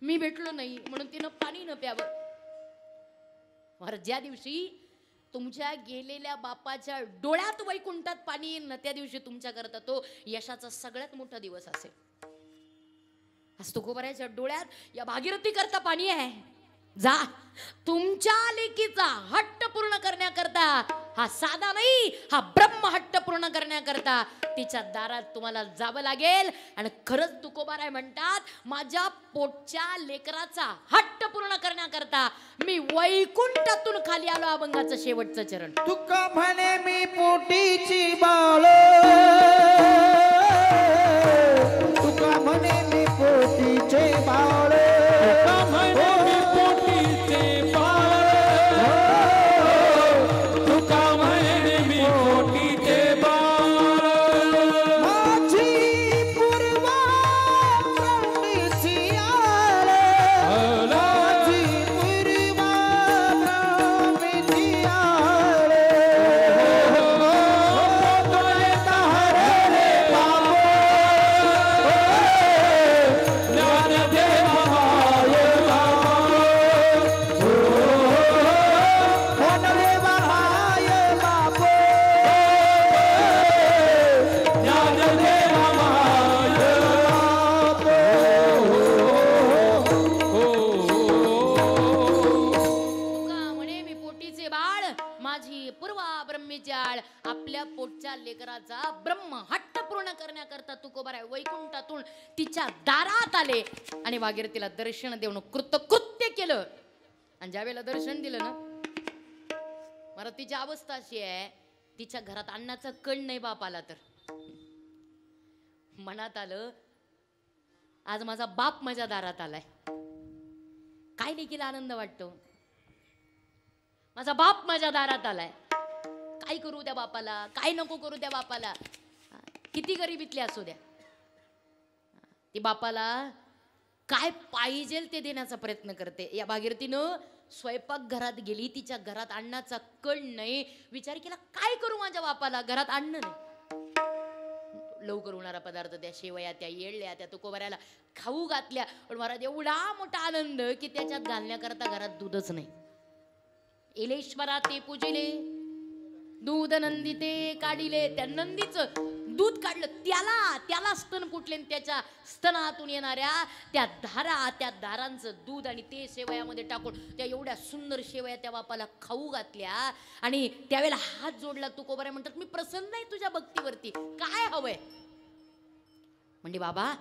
मी भेटलो नाही म्हणून तिनं पाणी न प्यावं. महाराज ज्या दिवशी तुमच्या गेलेल्या बापाच्या डोळ्यात वैकुंठात पाणी येईल ना, त्या दिवशी तुमच्या करता तो यशाचा सगळ्यात मोठा दिवस असेल. आज तुकोबारायच्या डोळ्यात या भागीरथी करता पाणी आहे. जा तुमच्या लेकीचा हट्ट पूर्ण करण्याकरता, हा साधा नाही हा ब्रह्म हट्ट पूर्ण करण्याकरता तिच्या दारात तुम्हाला जावं लागेल. आणि खरंच तुकोबाराय म्हणतात माझ्या पोटच्या लेकराचा हट्ट पूर्ण करण्याकरता मी वैकुंठातून खाली आलो. अभंगाचं शेवटचं चरण. तुका म्हणे मी पोटीची बाळ, तुका म्हणे मी पोटीचे बाळ, तुका म्हणे मी पोटीचे बाळ, तुका म्हणे मी पोटीचे बाळ. माझी पूर्वा ब्राह्मणीची आळ, माझी पूर्वा ब्राह्मणीची आळ. पोटले तहारले बाबो, ज्ञानदेव हाय पोटले बहाय बाबो, ज्ञानदेव हाय. तुका म्हणे मी पोटीचे बाळ, माझी पूर्वा ब्रह्मीची आळ. आपल्या पोटच्या लेकराचा ब्रह्म हट्ट पूर्ण करण्याकरता तुकोबाराय वैकुंठातून तिच्या दारात आले आणि भागीरथीला दर्शन देऊन कृतकृत्य केलं. आणि ज्या वेळेला दर्शन दिलं ना, मला तिची अवस्था अशी आहे, तिच्या घरात अन्नाचा कण नाही बाप आला तर मनात आलं आज माझा बाप माझ्या दारात आलाय. काय लेकीला आनंद वाटतो, माझा बाप माझ्या दारात आलाय. काय करू त्या बापाला, काय नको करू त्या बापाला, किती गरिबीतले असू द्या, ती बापाला काय पाहिजे ते देण्याचा प्रयत्न करते. या भागीरथीनं स्वयंपाकघरात गेली, तिच्या घरात अन्नाचा कण नाही. विचार केला काय करू माझ्या बापाला, घरात अन्न नाही. लवकर होणारा पदार्थ त्या शेवया, त्या येळल्या, त्या तुकोबाऱ्याला खाऊ घातल्या. पण महाराज एवढा मोठा आनंद की त्याच्यात घालण्याकरता घरात दूधच नाही. इलेश्वरा ते पूजिले दूध नंदिते काढिले. त्या नंदीचं दूध काढलं, त्याला स्तन फुटले. त्याच्या स्तनातून येणाऱ्या त्या धारांचं दूध आणि ते शेवयामध्ये टाकून त्या एवढ्या सुंदर शेवया त्या बापाला खाऊ घातल्या. आणि त्यावेळेला हात जोडला तुकोबाऱ्या. म्हणतात मी प्रसन्न आहे तुझ्या भक्तीवरती, काय हवंय? म्हणजे बाबा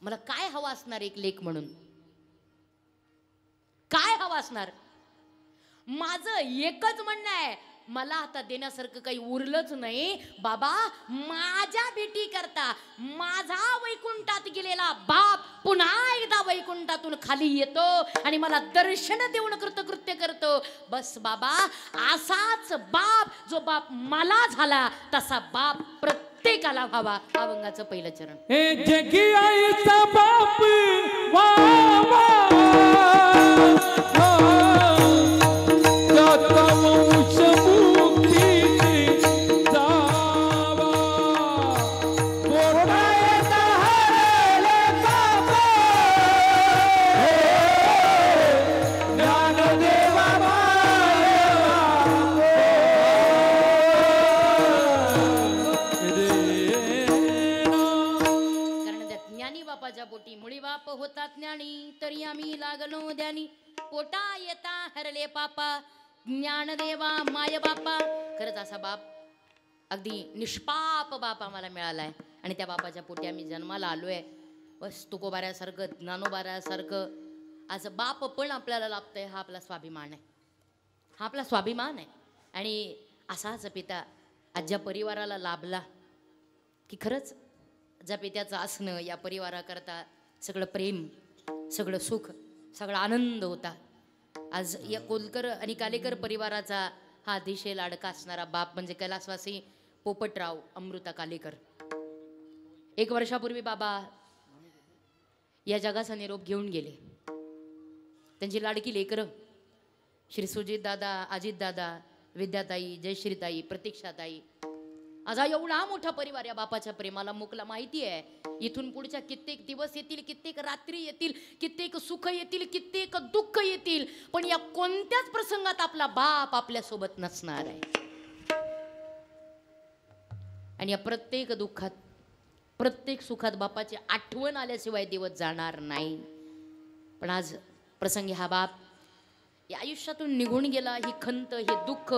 मला काय हवं असणार, एक लेक म्हणून काय हवं असणार? माझं एकच म्हणणं आहे, मला आता देण्यासारखं काही उरलंच नाही बाबा. माझ्या भेटी करता माझा वैकुंठात गेलेला बाप पुन्हा एकदा वैकुंठातून खाली येतो आणि मला दर्शन देऊन कृतकृत्य करतो. बस बाबा, असाच बाप, जो बाप मला झाला तसा बाप प्रत्येकाला व्हावा. अभंगाचं पहिलं चरण. हे जगी आईचा बाप वा वा, त्याचा वंश मुक्तीची जावा. पोटात हरले बाबा, ज्ञानदेवा कारण त्या ज्ञानी बापाच्या पोटी मुळी बाप होता ज्ञानी, तरी आम्ही लागलो द्यानी. पोटा येता हरले पापा, ज्ञानदेवा माय बापा. खरंच असा बाप, अगदी निष्पाप बाप आम्हाला मिळालाय. आणि त्या बापाच्या पोटी आम्ही जन्माला आलोय. बस तुकोबाऱ्यासारखं, ज्ञानोबाऱ्यासारखं असं बाप पण आपल्याला लाभतंय. हा आपला स्वाभिमान आहे, हा आपला स्वाभिमान आहे. आणि असाच पिता आज ज्या परिवाराला लाभला, की खरंच ज्या पित्याचं असणं या परिवाराकरता सगळं प्रेम, सगळं सुख, सगळा आनंद होता. आज या कोलकर आणि कालेकर परिवाराचा हा अतिशय लाडका असणारा बाप म्हणजे कैलासवासी पोपटराव अमृता कालेकर. 1 वर्षापूर्वी बाबा या जगाचा निरोप घेऊन गेले. त्यांची लाडकी लेकरं श्री सुजित दादा, अजित दादा, विद्याताई, जयश्रीताई, प्रतीक्षाताई. आज हा एवढा मोठा परिवार या बापाच्या प्रेमाला मुकला. माहिती आहे इथून पुढच्या कित्येक दिवस येतील, कित्येक रात्री येतील, कित्येक सुख येतील, कित्येक दुःख येतील, पण या कोणत्याच प्रसंगात आपला बाप आपल्या सोबत नसणार आहे. आणि या प्रत्येक दुःखात, प्रत्येक सुखात बापाची आठवण आल्याशिवाय दिवस जाणार नाही. पण आज प्रसंगी हा बाप या आयुष्यातून निघून गेला. ही खंत, हे दुःख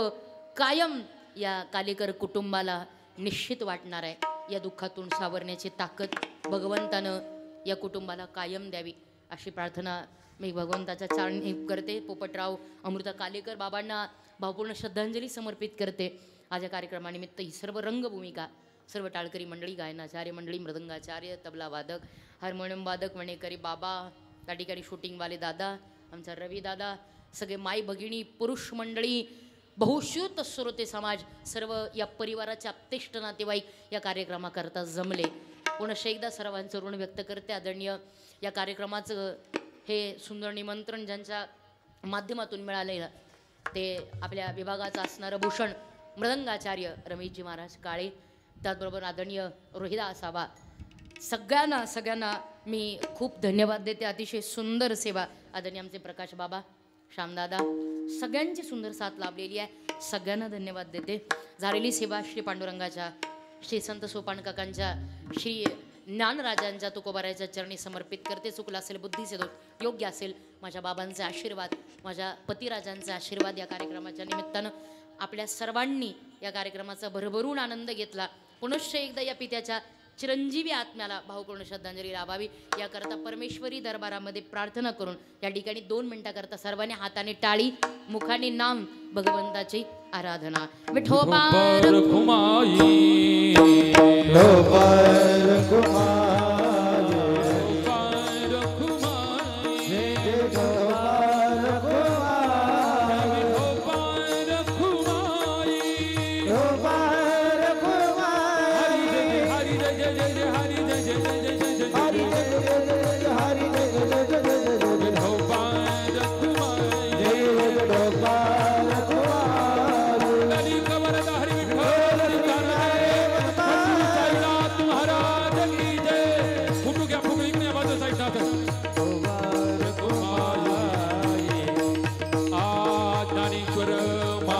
कायम या कालेकर कुटुंबाला निश्चित वाटणार आहे. या दुःखातून सावरण्याची ताकद भगवंतानं या कुटुंबाला कायम द्यावी अशी प्रार्थना मी भगवंताच्या चरणी करते. पोपटराव अमृता कालेकर बाबांना भावपूर्ण श्रद्धांजली समर्पित करते. आज या कार्यक्रमानिमित्त ही सर्व रंगभूमिका, सर्व टाळकरी मंडळी, गायनाचार्य मंडळी, मृदंगाचार्य, तबला वादक, हार्मोनियम वादक, वणेकरी बाबा, त्या ठिकाणी शूटिंगवाले दादा, आमचा रवी दादा, सगळे माई भगिनी, पुरुष मंडळी, बहुश्रुत श्रोते समाज, सर्व या परिवाराचे आप्तेष्ट नातेवाईक या कार्यक्रमाकरता जमले. पुनश्च एकदा सर्वांचं ऋण व्यक्त करते. आदरणीय या कार्यक्रमाचं हे सुंदर निमंत्रण ज्यांच्या माध्यमातून मिळालेलं ते आपल्या विभागाचं असणारं भूषण मृदंगाचार्य रमेशजी महाराज काळे, त्याचबरोबर आदरणीय रोहिदास आबा, सगळ्यांना मी खूप धन्यवाद देते. अतिशय सुंदर सेवा आदरणीय आमचे प्रकाश बाबा, श्यामदादा, सगळ्यांची सुंदर साथ लाभलेली आहे. सगळ्यांना धन्यवाद देते. झालेली सेवा श्री पांडुरंगाच्या, श्री संत सोपान काकांच्या, श्री ज्ञानराजांच्या, तुकोबाराच्या चरणी समर्पित करते. चुकलं असेल, बुद्धीचे दोष, योग्य असेल, माझ्या बाबांचे आशीर्वाद, माझ्या पतिराजांचे आशीर्वाद या कार्यक्रमाच्या निमित्तानं आपल्या सर्वांनी या कार्यक्रमाचा भरभरून आनंद घेतला. पुनश्च एकदा या पित्याच्या चिरंजीवी आत्म्याला भावपूर्ण श्रद्धांजली लाभावी याकरता परमेश्वरी दरबारामध्ये प्रार्थना करून या ठिकाणी 2 मिनिटाकरता सर्वांनी हाताने टाळी, मुखाने नाम भगवंताची आराधना. विठोबा रखुमाई,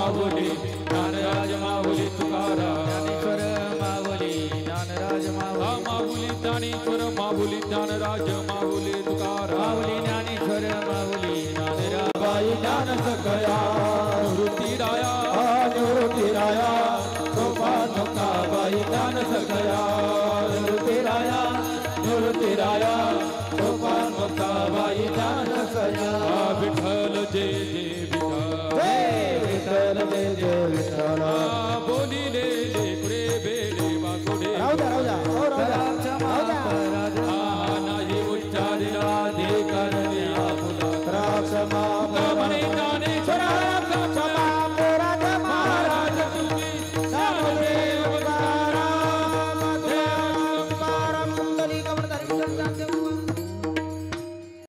माऊली ज्ञानराज माऊली तुकाराम ज्ञानेश्वर माऊली ज्ञानराज हा माऊली ज्ञानेश्वर माऊली ज्ञानराज माऊली तुकाराम माऊली ज्ञानेश्वर माऊली ज्ञानराज बाई ज्ञान सकया निवृत्तीराया निवृत्तीराया सोपान बाई ज्ञान सकया निवृत्तीराया निवृत्तीराया सोपान बाई ज्ञान सकया विठ्ठल